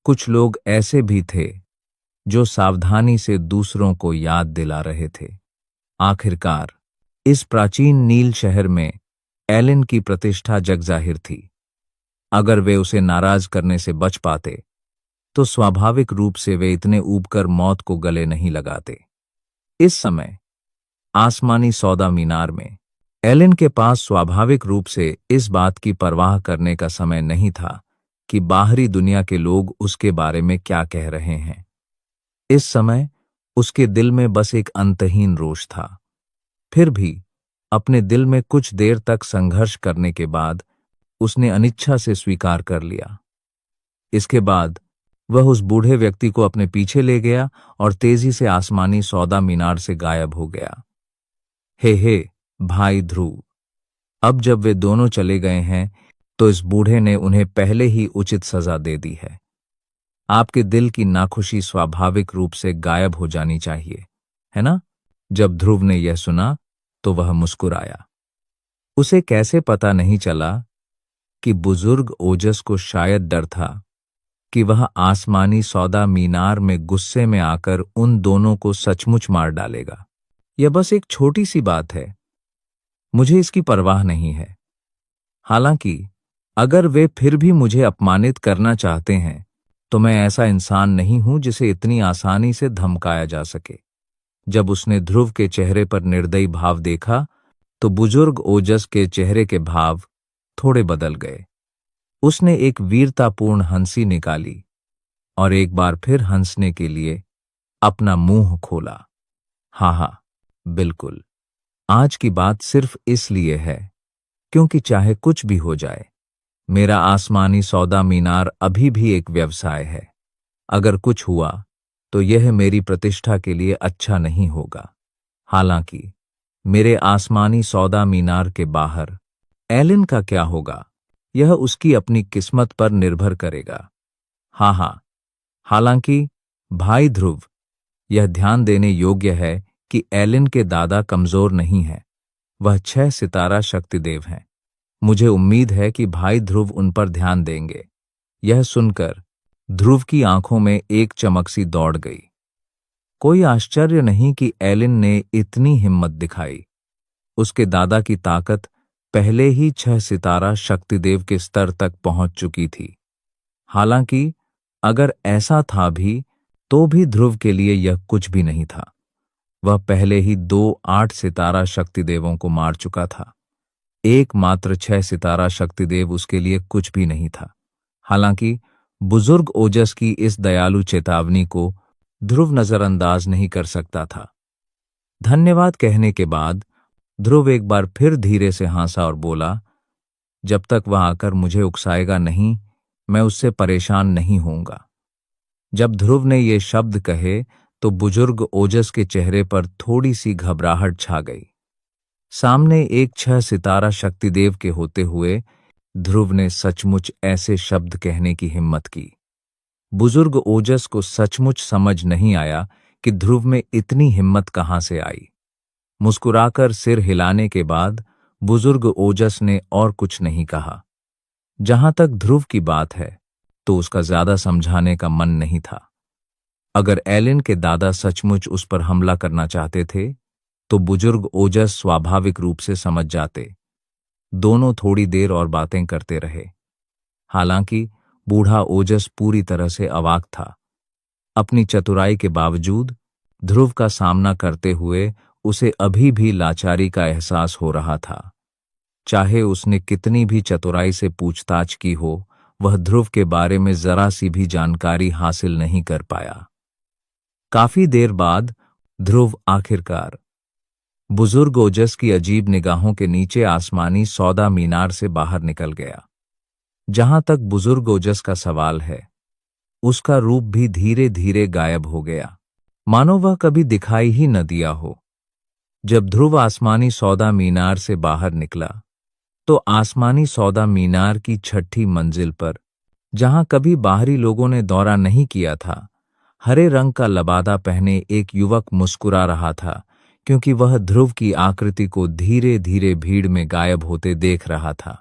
Speaker 2: कुछ लोग ऐसे भी थे जो सावधानी से दूसरों को याद दिला रहे थे। आखिरकार इस प्राचीन नील शहर में एलिन की प्रतिष्ठा जगजाहिर थी। अगर वे उसे नाराज करने से बच पाते तो स्वाभाविक रूप से वे इतने ऊबकर मौत को गले नहीं लगाते। इस समय आसमानी सौदा मीनार में एलिन के पास स्वाभाविक रूप से इस बात की परवाह करने का समय नहीं था कि बाहरी दुनिया के लोग उसके बारे में क्या कह रहे हैं। इस समय उसके दिल में बस एक अंतहीन रोष था। फिर भी अपने दिल में कुछ देर तक संघर्ष करने के बाद उसने अनिच्छा से स्वीकार कर लिया। इसके बाद वह उस बूढ़े व्यक्ति को अपने पीछे ले गया और तेजी से आसमानी सौदा मीनार से गायब हो गया। हे भाई ध्रुव, अब जब वे दोनों चले गए हैं तो इस बूढ़े ने उन्हें पहले ही उचित सजा दे दी है। आपके दिल की नाखुशी स्वाभाविक रूप से गायब हो जानी चाहिए, है ना? जब ध्रुव ने यह सुना तो वह मुस्कुराया। उसे कैसे पता नहीं चला कि बुजुर्ग ओजस को शायद डर था कि वह आसमानी सौदा मीनार में गुस्से में आकर उन दोनों को सचमुच मार डालेगा। यह बस एक छोटी सी बात है, मुझे इसकी परवाह नहीं है। हालांकि अगर वे फिर भी मुझे अपमानित करना चाहते हैं तो मैं ऐसा इंसान नहीं हूं जिसे इतनी आसानी से धमकाया जा सके। जब उसने ध्रुव के चेहरे पर निर्दयी भाव देखा तो बुजुर्ग ओजस के चेहरे के भाव थोड़े बदल गए। उसने एक वीरतापूर्ण हंसी निकाली और एक बार फिर हंसने के लिए अपना मुंह खोला। हाँ हाँ, बिल्कुल। आज की बात सिर्फ इसलिए है क्योंकि चाहे कुछ भी हो जाए, मेरा आसमानी सौदा मीनार अभी भी एक व्यवसाय है। अगर कुछ हुआ तो यह मेरी प्रतिष्ठा के लिए अच्छा नहीं होगा। हालांकि मेरे आसमानी सौदा मीनार के बाहर एलिन का क्या होगा, यह उसकी अपनी किस्मत पर निर्भर करेगा। हाँ हाँ, हालांकि भाई ध्रुव, यह ध्यान देने योग्य है कि एलिन के दादा कमजोर नहीं हैं। वह 6 सितारा शक्तिदेव हैं। मुझे उम्मीद है कि भाई ध्रुव उन पर ध्यान देंगे। यह सुनकर ध्रुव की आंखों में एक चमक सी दौड़ गई। कोई आश्चर्य नहीं कि एलिन ने इतनी हिम्मत दिखाई। उसके दादा की ताकत पहले ही 6 सितारा शक्तिदेव के स्तर तक पहुंच चुकी थी। हालांकि अगर ऐसा था भी तो भी ध्रुव के लिए यह कुछ भी नहीं था। वह पहले ही 2 8 सितारा शक्तिदेवों को मार चुका था। एकमात्र 6 सितारा शक्तिदेव उसके लिए कुछ भी नहीं था। हालांकि बुजुर्ग ओजस की इस दयालु चेतावनी को ध्रुव नजरअंदाज नहीं कर सकता था। धन्यवाद कहने के बाद ध्रुव एक बार फिर धीरे से हंसा और बोला, जब तक वह आकर मुझे उकसाएगा नहीं, मैं उससे परेशान नहीं होऊंगा। जब ध्रुव ने ये शब्द कहे तो बुजुर्ग ओजस के चेहरे पर थोड़ी सी घबराहट छा गई। सामने एक 6 सितारा शक्तिदेव के होते हुए ध्रुव ने सचमुच ऐसे शब्द कहने की हिम्मत की। बुजुर्ग ओजस को सचमुच समझ नहीं आया कि ध्रुव में इतनी हिम्मत कहां से आई। मुस्कुराकर सिर हिलाने के बाद बुजुर्ग ओजस ने और कुछ नहीं कहा। जहां तक ध्रुव की बात है तो उसका ज्यादा समझाने का मन नहीं था। अगर एलिन के दादा सचमुच उस पर हमला करना चाहते थे तो बुजुर्ग ओजस स्वाभाविक रूप से समझ जाते। दोनों थोड़ी देर और बातें करते रहे। हालांकि बूढ़ा ओजस पूरी तरह से अवाक था। अपनी चतुराई के बावजूद ध्रुव का सामना करते हुए उसे अभी भी लाचारी का एहसास हो रहा था। चाहे उसने कितनी भी चतुराई से पूछताछ की हो, वह ध्रुव के बारे में जरा सी भी जानकारी हासिल नहीं कर पाया। काफी देर बाद ध्रुव आखिरकार बुजुर्ग ओजस की अजीब निगाहों के नीचे आसमानी सौदा मीनार से बाहर निकल गया। जहां तक बुजुर्ग ओजस का सवाल है, उसका रूप भी धीरे धीरे गायब हो गया, मानो वह कभी दिखाई ही न दिया हो। जब ध्रुव आसमानी सौदा मीनार से बाहर निकला तो आसमानी सौदा मीनार की 6ठी मंजिल पर, जहां कभी बाहरी लोगों ने दौरा नहीं किया था, हरे रंग का लबादा पहने एक युवक मुस्कुरा रहा था, क्योंकि वह ध्रुव की आकृति को धीरे धीरे भीड़ में गायब होते देख रहा था।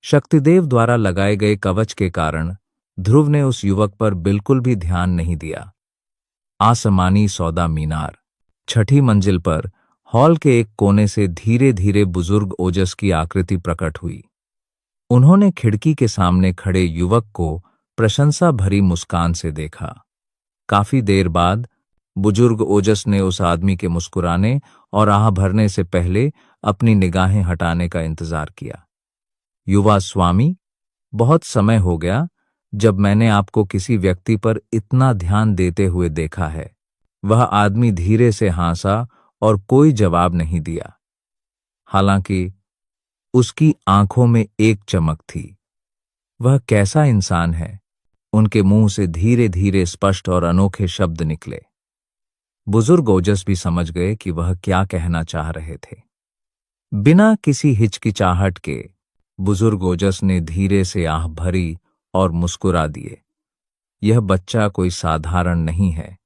Speaker 2: शक्तिदेव द्वारा लगाए गए कवच के कारण ध्रुव ने उस युवक पर बिल्कुल भी ध्यान नहीं दिया। आसमानी सौदा मीनार 6ठी मंजिल पर हॉल के एक कोने से धीरे धीरे बुजुर्ग ओजस की आकृति प्रकट हुई। उन्होंने खिड़की के सामने खड़े युवक को प्रशंसा भरी मुस्कान से देखा। काफी देर बाद बुजुर्ग ओजस ने उस आदमी के मुस्कुराने और आह भरने से पहले अपनी निगाहें हटाने का इंतजार किया। युवा स्वामी, बहुत समय हो गया जब मैंने आपको किसी व्यक्ति पर इतना ध्यान देते हुए देखा है। वह आदमी धीरे से हंसा और कोई जवाब नहीं दिया। हालांकि उसकी आंखों में एक चमक थी। वह कैसा इंसान है? उनके मुंह से धीरे धीरे स्पष्ट और अनोखे शब्द निकले। बुजुर्ग ओजस भी समझ गए कि वह क्या कहना चाह रहे थे। बिना किसी हिचकिचाहट के बुजुर्ग ओजस ने धीरे से आह भरी और मुस्कुरा दिए। यह बच्चा कोई साधारण नहीं है।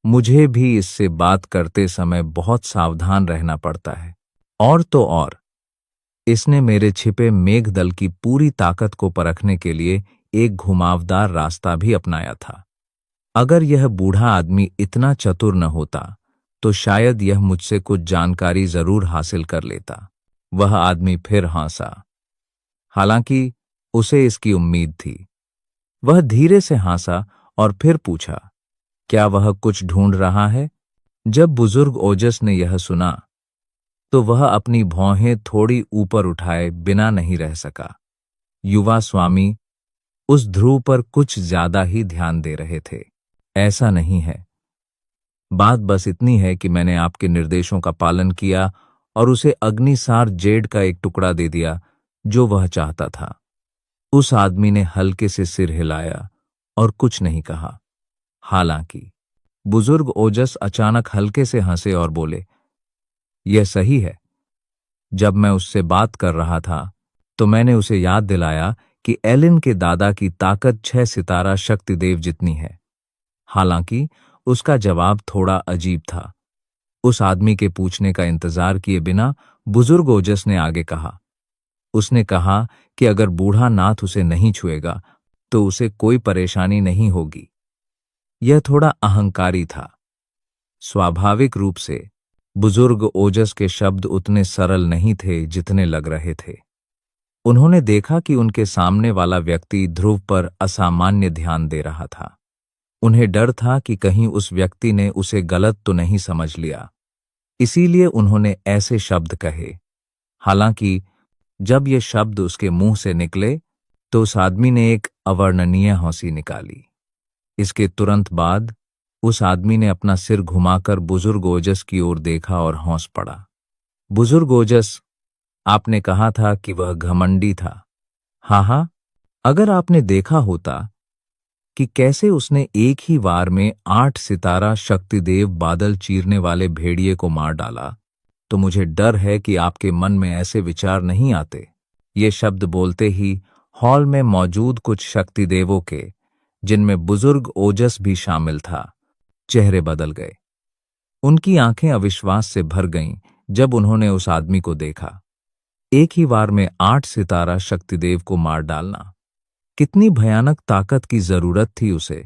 Speaker 2: मुझे भी इससे बात करते समय बहुत सावधान रहना पड़ता है। और तो और, इसने मेरे छिपे मेघदल की पूरी ताकत को परखने के लिए एक घुमावदार रास्ता भी अपनाया था। अगर यह बूढ़ा आदमी इतना चतुर न होता तो शायद यह मुझसे कुछ जानकारी जरूर हासिल कर लेता। वह आदमी फिर हंसा। हालांकि उसे इसकी उम्मीद थी। वह धीरे से हंसा और फिर पूछा, क्या वह कुछ ढूंढ रहा है? जब बुजुर्ग ओजस ने यह सुना तो वह अपनी भौहें थोड़ी ऊपर उठाए बिना नहीं रह सका। युवा स्वामी, उस ध्रुव पर कुछ ज्यादा ही ध्यान दे रहे थे। ऐसा नहीं है। बात बस इतनी है कि मैंने आपके निर्देशों का पालन किया और उसे अग्निसार जेड का एक टुकड़ा दे दिया जो वह चाहता था। उस आदमी ने हल्के से सिर हिलाया और कुछ नहीं कहा। हालांकि बुजुर्ग ओजस अचानक हल्के से हंसे और बोले, यह सही है। जब मैं उससे बात कर रहा था तो मैंने उसे याद दिलाया कि एलिन के दादा की ताकत 6 सितारा शक्तिदेव जितनी है। हालांकि उसका जवाब थोड़ा अजीब था। उस आदमी के पूछने का इंतजार किए बिना बुजुर्ग ओजस ने आगे कहा। उसने कहा कि अगर बूढ़ा नाथ उसे नहीं छुएगा तो उसे कोई परेशानी नहीं होगी। यह थोड़ा अहंकारी था। स्वाभाविक रूप से बुजुर्ग ओजस के शब्द उतने सरल नहीं थे जितने लग रहे थे। उन्होंने देखा कि उनके सामने वाला व्यक्ति ध्रुव पर असामान्य ध्यान दे रहा था। उन्हें डर था कि कहीं उस व्यक्ति ने उसे गलत तो नहीं समझ लिया, इसीलिए उन्होंने ऐसे शब्द कहे। हालांकि जब ये शब्द उसके मुंह से निकले तो उस आदमी ने एक अवर्णनीय हंसी निकाली। इसके तुरंत बाद उस आदमी ने अपना सिर घुमाकर बुजुर्ग ओजस की ओर देखा और हंस पड़ा। बुजुर्ग ओजस, आपने कहा था कि वह घमंडी था। हाँ, अगर आपने देखा होता कि कैसे उसने एक ही वार में 8 सितारा शक्तिदेव बादल चीरने वाले भेड़िए को मार डाला, तो मुझे डर है कि आपके मन में ऐसे विचार नहीं आते। ये शब्द बोलते ही हॉल में मौजूद कुछ शक्तिदेवों के, जिनमें बुजुर्ग ओजस भी शामिल था, चेहरे बदल गए। उनकी आंखें अविश्वास से भर गईं जब उन्होंने उस आदमी को देखा। एक ही वार में 8 सितारा शक्तिदेव को मार डालना, कितनी भयानक ताकत की जरूरत थी उसे।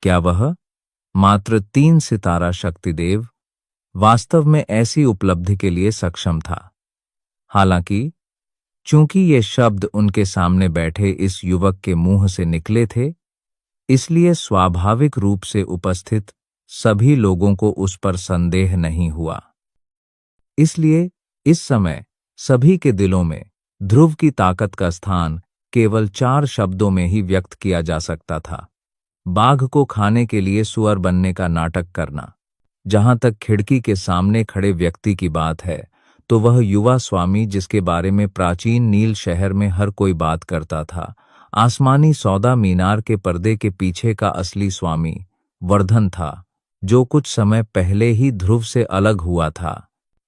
Speaker 2: क्या वह मात्र 3 सितारा शक्तिदेव वास्तव में ऐसी उपलब्धि के लिए सक्षम था? हालांकि चूंकि ये शब्द उनके सामने बैठे इस युवक के मुंह से निकले थे, इसलिए स्वाभाविक रूप से उपस्थित सभी लोगों को उस पर संदेह नहीं हुआ। इसलिए इस समय सभी के दिलों में ध्रुव की ताकत का स्थान केवल 4 शब्दों में ही व्यक्त किया जा सकता था। बाघ को खाने के लिए सुअर बनने का नाटक करना। जहां तक खिड़की के सामने खड़े व्यक्ति की बात है, तो वह युवा स्वामी जिसके बारे में प्राचीन नील शहर में हर कोई बात करता था, आसमानी सौदा मीनार के पर्दे के पीछे का असली स्वामी वर्धन था, जो कुछ समय पहले ही ध्रुव से अलग हुआ था।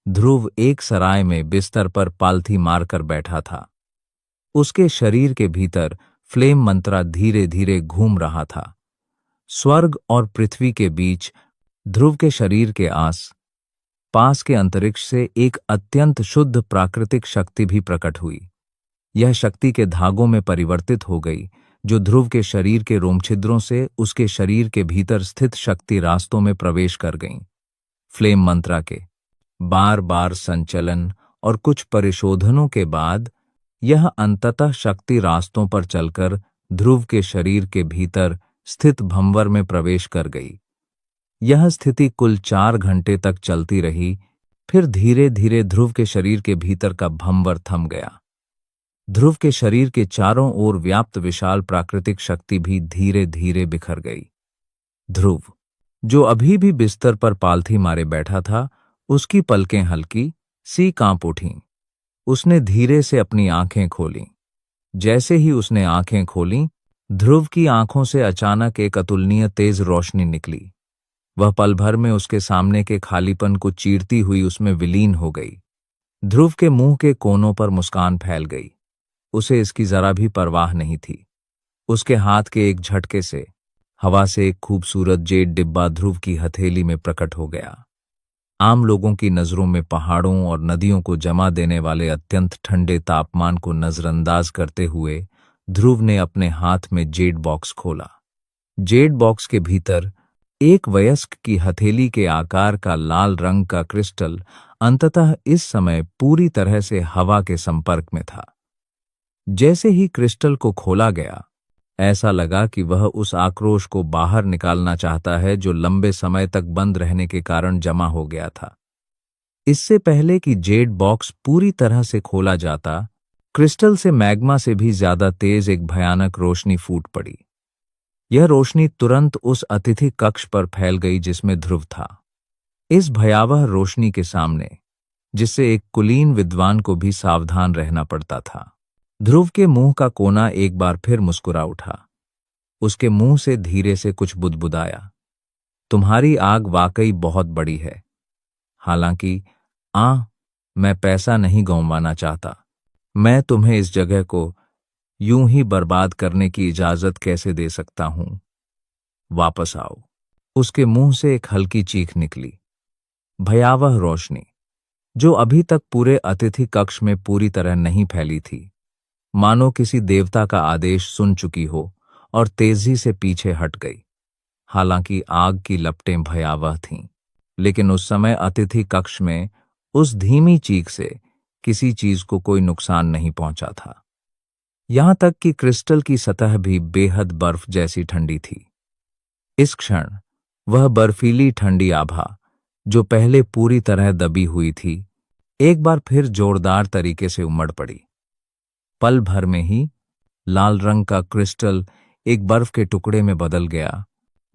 Speaker 2: ध्रुव एक सराय में बिस्तर पर पालथी मारकर बैठा था। उसके शरीर के भीतर फ्लेम मंत्रा धीरे धीरे घूम रहा था। स्वर्ग और पृथ्वी के बीच ध्रुव के शरीर के पास के अंतरिक्ष से एक अत्यंत शुद्ध प्राकृतिक शक्ति भी प्रकट हुई। यह शक्ति के धागों में परिवर्तित हो गई, जो ध्रुव के शरीर के रोमछिद्रों से उसके शरीर के भीतर स्थित शक्ति रास्तों में प्रवेश कर गईं। फ्लेम मंत्रा के बार बार संचलन और कुछ परिशोधनों के बाद यह अंततः शक्ति रास्तों पर चलकर ध्रुव के शरीर के भीतर स्थित भंवर में प्रवेश कर गई। यह स्थिति कुल 4 घंटे तक चलती रही। फिर धीरे धीरे ध्रुव के शरीर के भीतर का भंवर थम गया। ध्रुव के शरीर के चारों ओर व्याप्त विशाल प्राकृतिक शक्ति भी धीरे धीरे बिखर गई। ध्रुव, जो अभी भी बिस्तर पर पालथी मारे बैठा था, उसकी पलकें हल्की सी कांप उठीं। उसने धीरे से अपनी आंखें खोलीं। जैसे ही उसने आंखें खोलीं, ध्रुव की आंखों से अचानक एक अतुलनीय तेज रोशनी निकली। वह पल भर में उसके सामने के खालीपन को चीरती हुई उसमें विलीन हो गई। ध्रुव के मुंह के कोनों पर मुस्कान फैल गई। उसे इसकी जरा भी परवाह नहीं थी। उसके हाथ के एक झटके से हवा से एक खूबसूरत जेड डिब्बा ध्रुव की हथेली में प्रकट हो गया। आम लोगों की नजरों में पहाड़ों और नदियों को जमा देने वाले अत्यंत ठंडे तापमान को नजरअंदाज करते हुए ध्रुव ने अपने हाथ में जेड बॉक्स खोला। जेड बॉक्स के भीतर एक वयस्क की हथेली के आकार का लाल रंग का क्रिस्टल अंततः इस समय पूरी तरह से हवा के संपर्क में था। जैसे ही क्रिस्टल को खोला गया, ऐसा लगा कि वह उस आक्रोश को बाहर निकालना चाहता है जो लंबे समय तक बंद रहने के कारण जमा हो गया था। इससे पहले कि जेड बॉक्स पूरी तरह से खोला जाता, क्रिस्टल से मैग्मा से भी ज्यादा तेज एक भयानक रोशनी फूट पड़ी। यह रोशनी तुरंत उस अतिथि कक्ष पर फैल गई जिसमें ध्रुव था। इस भयावह रोशनी के सामने, जिससे एक कुलीन विद्वान को भी सावधान रहना पड़ता था, ध्रुव के मुंह का कोना एक बार फिर मुस्कुरा उठा। उसके मुंह से धीरे से कुछ बुदबुदाया। तुम्हारी आग वाकई बहुत बड़ी है। हालांकि मैं पैसा नहीं गंवाना चाहता। मैं तुम्हें इस जगह को यूं ही बर्बाद करने की इजाजत कैसे दे सकता हूं? वापस आओ। उसके मुंह से एक हल्की चीख निकली। भयावह रोशनी, जो अभी तक पूरे अतिथि कक्ष में पूरी तरह नहीं फैली थी, मानो किसी देवता का आदेश सुन चुकी हो और तेजी से पीछे हट गई। हालांकि आग की लपटें भयावह थीं, लेकिन उस समय अतिथि कक्ष में उस धीमी चीख से किसी चीज को कोई नुकसान नहीं पहुंचा था। यहां तक कि क्रिस्टल की सतह भी बेहद बर्फ जैसी ठंडी थी। इस क्षण वह बर्फीली ठंडी आभा, जो पहले पूरी तरह दबी हुई थी, एक बार फिर जोरदार तरीके से उमड़ पड़ी। पल भर में ही लाल रंग का क्रिस्टल एक बर्फ के टुकड़े में बदल गया,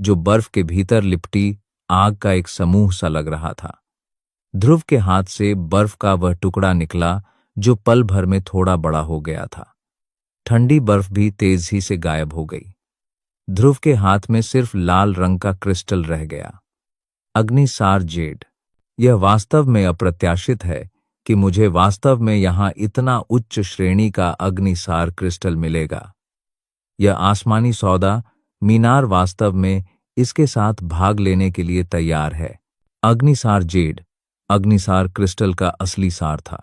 Speaker 2: जो बर्फ के भीतर लिपटी आग का एक समूह सा लग रहा था। ध्रुव के हाथ से बर्फ का वह टुकड़ा निकला जो पल भर में थोड़ा बड़ा हो गया था। ठंडी बर्फ भी तेजी से गायब हो गई। ध्रुव के हाथ में सिर्फ लाल रंग का क्रिस्टल रह गया। अग्निसार जेड। यह वास्तव में अप्रत्याशित है कि मुझे वास्तव में यहां इतना उच्च श्रेणी का अग्निसार क्रिस्टल मिलेगा। यह आसमानी सौदा मीनार वास्तव में इसके साथ भाग लेने के लिए तैयार है। अग्निसार जेड अग्निसार क्रिस्टल का असली सार था।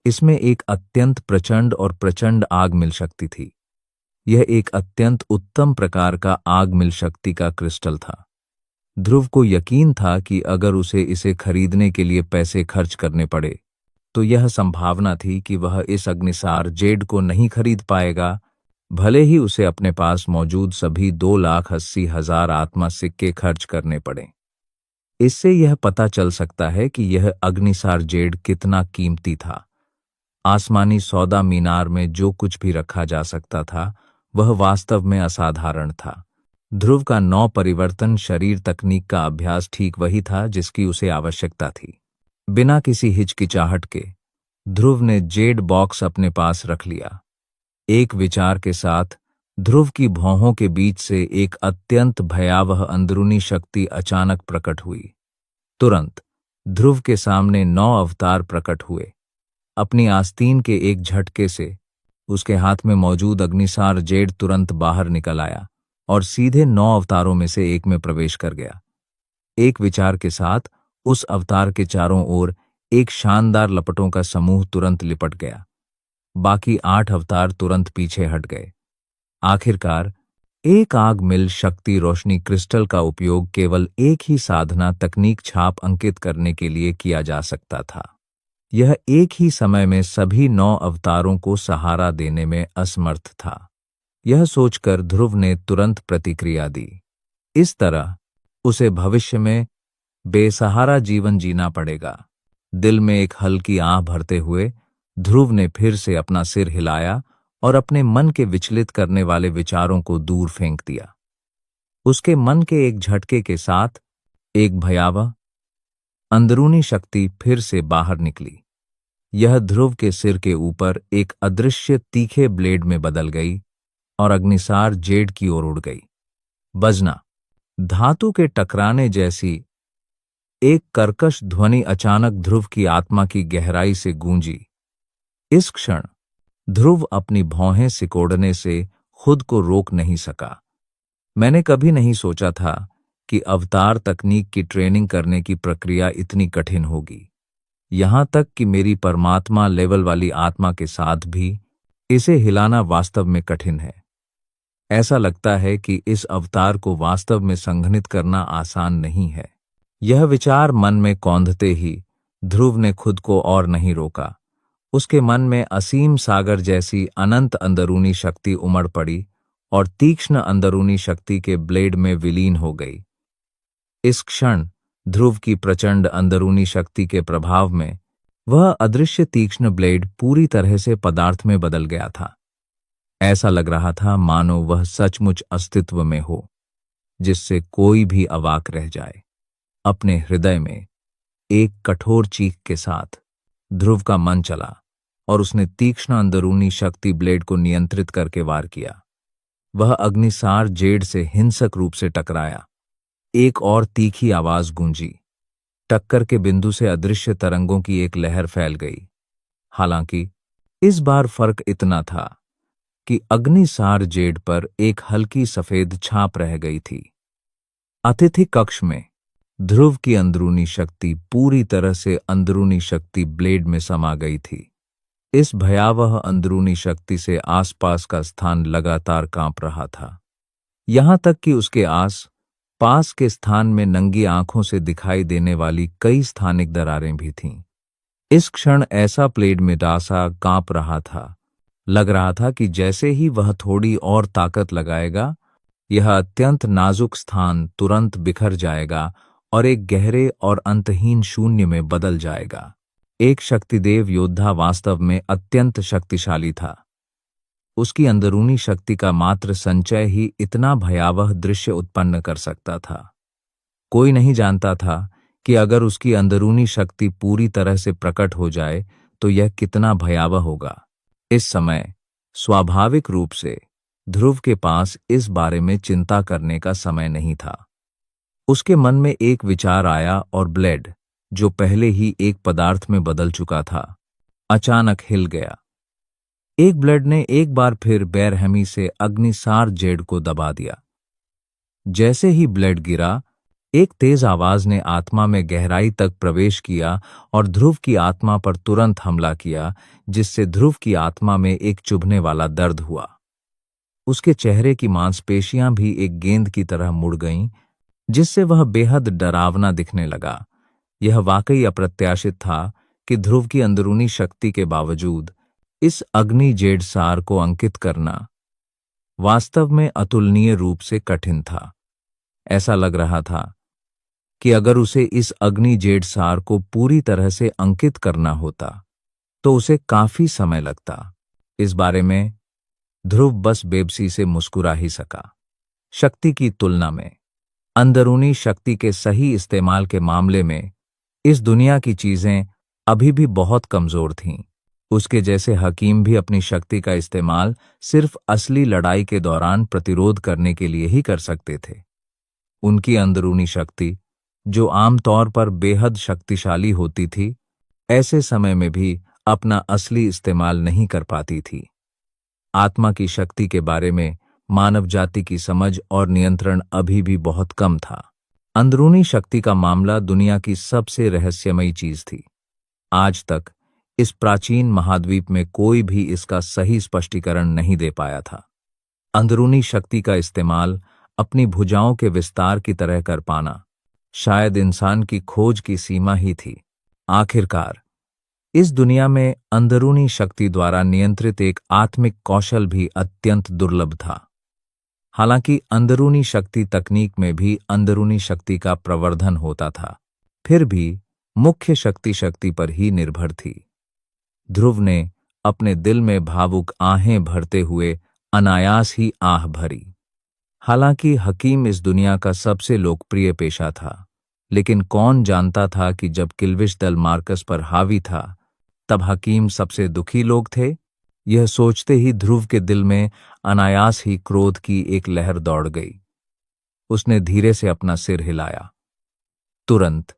Speaker 2: इसमें एक अत्यंत प्रचंड और प्रचंड आग मिल सकती थी। यह एक अत्यंत उत्तम प्रकार का आग मिल शक्ति का क्रिस्टल था। ध्रुव को यकीन था कि अगर उसे इसे खरीदने के लिए पैसे खर्च करने पड़े, तो यह संभावना थी कि वह इस अग्निसार जेड को नहीं खरीद पाएगा, भले ही उसे अपने पास मौजूद सभी 2,80,000 आत्मा सिक्के खर्च करने पड़े। इससे यह पता चल सकता है कि यह अग्निसार जेड कितना कीमती था। आसमानी सौदा मीनार में जो कुछ भी रखा जा सकता था, वह वास्तव में असाधारण था। ध्रुव का 9 परिवर्तन शरीर तकनीक का अभ्यास ठीक वही था जिसकी उसे आवश्यकता थी। बिना किसी हिचकिचाहट के ध्रुव ने जेड बॉक्स अपने पास रख लिया। एक विचार के साथ ध्रुव की भौहों के बीच से एक अत्यंत भयावह अंदरूनी शक्ति अचानक प्रकट हुई। तुरंत ध्रुव के सामने 9 अवतार प्रकट हुए। अपनी आस्तीन के एक झटके से उसके हाथ में मौजूद अग्निसार जेड तुरंत बाहर निकल आया और सीधे 9 अवतारों में से एक में प्रवेश कर गया। एक विचार के साथ उस अवतार के चारों ओर एक शानदार लपटों का समूह तुरंत लिपट गया। बाकी 8 अवतार तुरंत पीछे हट गए। आखिरकार एक आग मिल शक्ति रोशनी क्रिस्टल का उपयोग केवल एक ही साधना तकनीक छाप अंकित करने के लिए किया जा सकता था। यह एक ही समय में सभी 9 अवतारों को सहारा देने में असमर्थ था। यह सोचकर ध्रुव ने तुरंत प्रतिक्रिया दी। इस तरह उसे भविष्य में बेसहारा जीवन जीना पड़ेगा। दिल में एक हल्की आह भरते हुए ध्रुव ने फिर से अपना सिर हिलाया और अपने मन के विचलित करने वाले विचारों को दूर फेंक दिया। उसके मन के एक झटके के साथ एक भयावह अंदरूनी शक्ति फिर से बाहर निकली। यह ध्रुव के सिर के ऊपर एक अदृश्य तीखे ब्लेड में बदल गई और अग्निसार जेड की ओर उड़ गई। बजना, धातु के टकराने जैसी एक कर्कश ध्वनि अचानक ध्रुव की आत्मा की गहराई से गूंजी। इस क्षण ध्रुव अपनी भौहें सिकोड़ने से खुद को रोक नहीं सका। मैंने कभी नहीं सोचा था कि अवतार तकनीक की ट्रेनिंग करने की प्रक्रिया इतनी कठिन होगी। यहां तक कि मेरी परमात्मा लेवल वाली आत्मा के साथ भी इसे हिलाना वास्तव में कठिन है। ऐसा लगता है कि इस अवतार को वास्तव में संघनित करना आसान नहीं है। यह विचार मन में कौंधते ही ध्रुव ने खुद को और नहीं रोका। उसके मन में असीम सागर जैसी अनंत अंदरूनी शक्ति उमड़ पड़ी और तीक्ष्ण अंदरूनी शक्ति के ब्लेड में विलीन हो गई। इस क्षण ध्रुव की प्रचंड अंदरूनी शक्ति के प्रभाव में वह अदृश्य तीक्ष्ण ब्लेड पूरी तरह से पदार्थ में बदल गया था। ऐसा लग रहा था मानो वह सचमुच अस्तित्व में हो, जिससे कोई भी अवाक रह जाए। अपने हृदय में एक कठोर चीख के साथ ध्रुव का मन चला और उसने तीक्ष्ण अंदरूनी शक्ति ब्लेड को नियंत्रित करके वार किया। वह अग्निसार जेड से हिंसक रूप से टकराया। एक और तीखी आवाज गूंजी। टक्कर के बिंदु से अदृश्य तरंगों की एक लहर फैल गई। हालांकि इस बार फर्क इतना था कि अग्निसार जेड पर एक हल्की सफेद छाप रह गई थी। अतिथि कक्ष में ध्रुव की अंदरूनी शक्ति पूरी तरह से अंदरूनी शक्ति ब्लेड में समा गई थी। इस भयावह अंदरूनी शक्ति से आसपास का स्थान लगातार कांप रहा था, यहां तक कि उसके आस पास के स्थान में नंगी आंखों से दिखाई देने वाली कई स्थानिक दरारें भी थीं। इस क्षण ऐसा ब्लेड में डासा कांप रहा था। लग रहा था कि जैसे ही वह थोड़ी और ताकत लगाएगा, यह अत्यंत नाजुक स्थान तुरंत बिखर जाएगा और एक गहरे और अंतहीन शून्य में बदल जाएगा। एक शक्तिदेव योद्धा वास्तव में अत्यंत शक्तिशाली था। उसकी अंदरूनी शक्ति का मात्र संचय ही इतना भयावह दृश्य उत्पन्न कर सकता था। कोई नहीं जानता था कि अगर उसकी अंदरूनी शक्ति पूरी तरह से प्रकट हो जाए तो यह कितना भयावह होगा। इस समय स्वाभाविक रूप से ध्रुव के पास इस बारे में चिंता करने का समय नहीं था। उसके मन में एक विचार आया और ब्लेड, जो पहले ही एक पदार्थ में बदल चुका था, अचानक हिल गया। एक ब्लेड ने एक बार फिर बेरहमी से अग्निसार जेड को दबा दिया। जैसे ही ब्लेड गिरा, एक तेज आवाज ने आत्मा में गहराई तक प्रवेश किया और ध्रुव की आत्मा पर तुरंत हमला किया, जिससे ध्रुव की आत्मा में एक चुभने वाला दर्द हुआ। उसके चेहरे की मांसपेशियां भी एक गेंद की तरह मुड़ गईं, जिससे वह बेहद डरावना दिखने लगा। यह वाकई अप्रत्याशित था कि ध्रुव की अंदरूनी शक्ति के बावजूद इस अग्नि जेड सार को अंकित करना वास्तव में अतुलनीय रूप से कठिन था। ऐसा लग रहा था कि अगर उसे इस अग्नि जेड सार को पूरी तरह से अंकित करना होता तो उसे काफी समय लगता। इस बारे में ध्रुव बस बेबसी से मुस्कुरा ही सका। शक्ति की तुलना में अंदरूनी शक्ति के सही इस्तेमाल के मामले में इस दुनिया की चीजें अभी भी बहुत कमजोर थीं। उसके जैसे हकीम भी अपनी शक्ति का इस्तेमाल सिर्फ असली लड़ाई के दौरान प्रतिरोध करने के लिए ही कर सकते थे। उनकी अंदरूनी शक्ति, जो आमतौर पर बेहद शक्तिशाली होती थी, ऐसे समय में भी अपना असली इस्तेमाल नहीं कर पाती थी। आत्मा की शक्ति के बारे में मानव जाति की समझ और नियंत्रण अभी भी बहुत कम था। अंदरूनी शक्ति का मामला दुनिया की सबसे रहस्यमयी चीज थी। आज तक इस प्राचीन महाद्वीप में कोई भी इसका सही स्पष्टीकरण नहीं दे पाया था। अंदरूनी शक्ति का इस्तेमाल अपनी भुजाओं के विस्तार की तरह कर पाना शायद इंसान की खोज की सीमा ही थी। आखिरकार इस दुनिया में अंदरूनी शक्ति द्वारा नियंत्रित एक आत्मिक कौशल भी अत्यंत दुर्लभ था। हालांकि अंदरूनी शक्ति तकनीक में भी अंदरूनी शक्ति का प्रवर्धन होता था, फिर भी मुख्य शक्ति पर ही निर्भर थी। ध्रुव ने अपने दिल में भावुक आहें भरते हुए अनायास ही आह भरी। हालांकि हकीम इस दुनिया का सबसे लोकप्रिय पेशा था, लेकिन कौन जानता था कि जब किल्विश दल मार्कस पर हावी था, तब हकीम सबसे दुखी लोग थे। यह सोचते ही ध्रुव के दिल में अनायास ही क्रोध की एक लहर दौड़ गई। उसने धीरे से अपना सिर हिलाया। तुरंत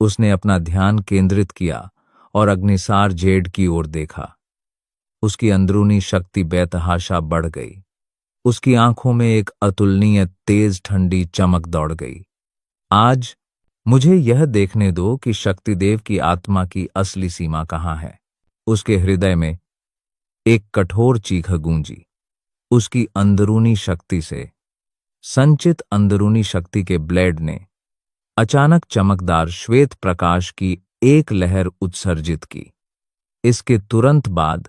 Speaker 2: उसने अपना ध्यान केंद्रित किया और अग्निसार जेड की ओर देखा। उसकी अंदरूनी शक्ति बेतहाशा बढ़ गई। उसकी आंखों में एक अतुलनीय तेज ठंडी चमक दौड़ गई। आज मुझे यह देखने दो कि शक्तिदेव की आत्मा की असली सीमा कहाँ है। उसके हृदय में एक कठोर चीख गूंजी। उसकी अंदरूनी शक्ति से संचित अंदरूनी शक्ति के ब्लेड ने अचानक चमकदार श्वेत प्रकाश की एक लहर उत्सर्जित की। इसके तुरंत बाद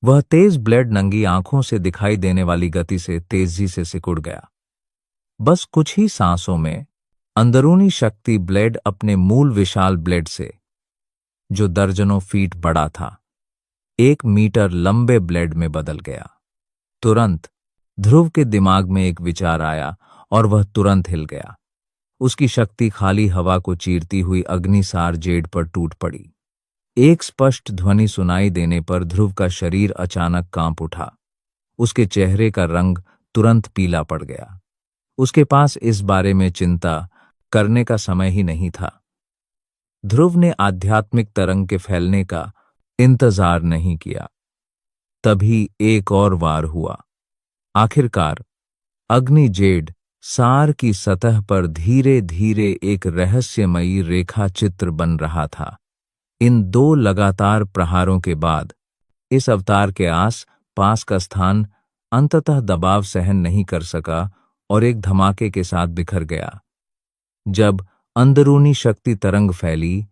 Speaker 2: वह तेज ब्लेड नंगी आंखों से दिखाई देने वाली गति से तेजी से सिकुड़ गया। बस कुछ ही सांसों में अंदरूनी शक्ति ब्लेड अपने मूल विशाल ब्लेड से जो दर्जनों फीट बड़ा था 1 मीटर लंबे ब्लेड में बदल गया। तुरंत ध्रुव के दिमाग में एक विचार आया और वह तुरंत हिल गया। उसकी शक्ति खाली हवा को चीरती हुई अग्निसार जेड पर टूट पड़ी। एक स्पष्ट ध्वनि सुनाई देने पर ध्रुव का शरीर अचानक कांप उठा। उसके चेहरे का रंग तुरंत पीला पड़ गया। उसके पास इस बारे में चिंता करने का समय ही नहीं था। ध्रुव ने आध्यात्मिक तरंग के फैलने का इंतजार नहीं किया। तभी एक और वार हुआ। आखिरकार अग्नि जेड सार की सतह पर धीरे धीरे एक रहस्यमयी रेखा चित्र बन रहा था। इन 2 लगातार प्रहारों के बाद इस अवतार के आस पास का स्थान अंततः दबाव सहन नहीं कर सका और एक धमाके के साथ बिखर गया। जब अंदरूनी शक्ति तरंग फैली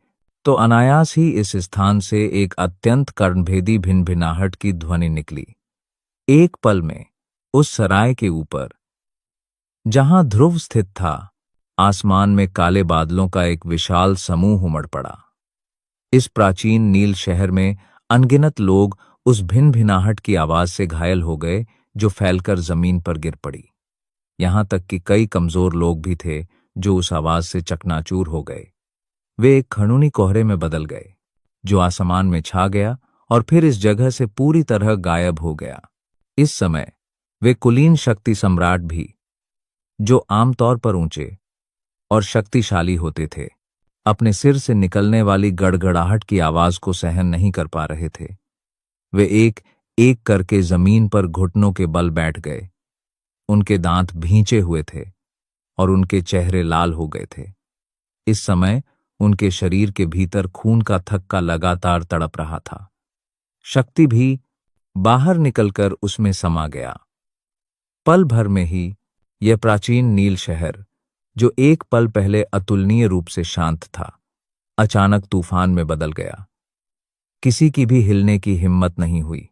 Speaker 2: तो अनायास ही इस स्थान से एक अत्यंत कर्णभेदी भिनभिनाहट की ध्वनि निकली। एक पल में उस सराय के ऊपर जहां ध्रुव स्थित था, आसमान में काले बादलों का एक विशाल समूह उमड़ पड़ा। इस प्राचीन नील शहर में अनगिनत लोग उस भिनभिनाहट की आवाज से घायल हो गए जो फैलकर जमीन पर गिर पड़ी। यहां तक कि कई कमजोर लोग भी थे जो उस आवाज से चकनाचूर हो गए। वे एक खड़ूनी कोहरे में बदल गए जो आसमान में छा गया और फिर इस जगह से पूरी तरह गायब हो गया। इस समय वे कुलीन शक्ति सम्राट भी, जो आमतौर पर ऊंचे और शक्तिशाली होते थे, अपने सिर से निकलने वाली गड़गड़ाहट की आवाज को सहन नहीं कर पा रहे थे। वे एक एक करके जमीन पर घुटनों के बल बैठ गए। उनके दांत भींचे हुए थे और उनके चेहरे लाल हो गए थे। इस समय उनके शरीर के भीतर खून का थक्का लगातार तड़प रहा था। शक्ति भी बाहर निकलकर उसमें समा गया। पल भर में ही यह प्राचीन नील शहर, जो एक पल पहले अतुलनीय रूप से शांत था, अचानक तूफान में बदल गया। किसी की भी हिलने की हिम्मत नहीं हुई।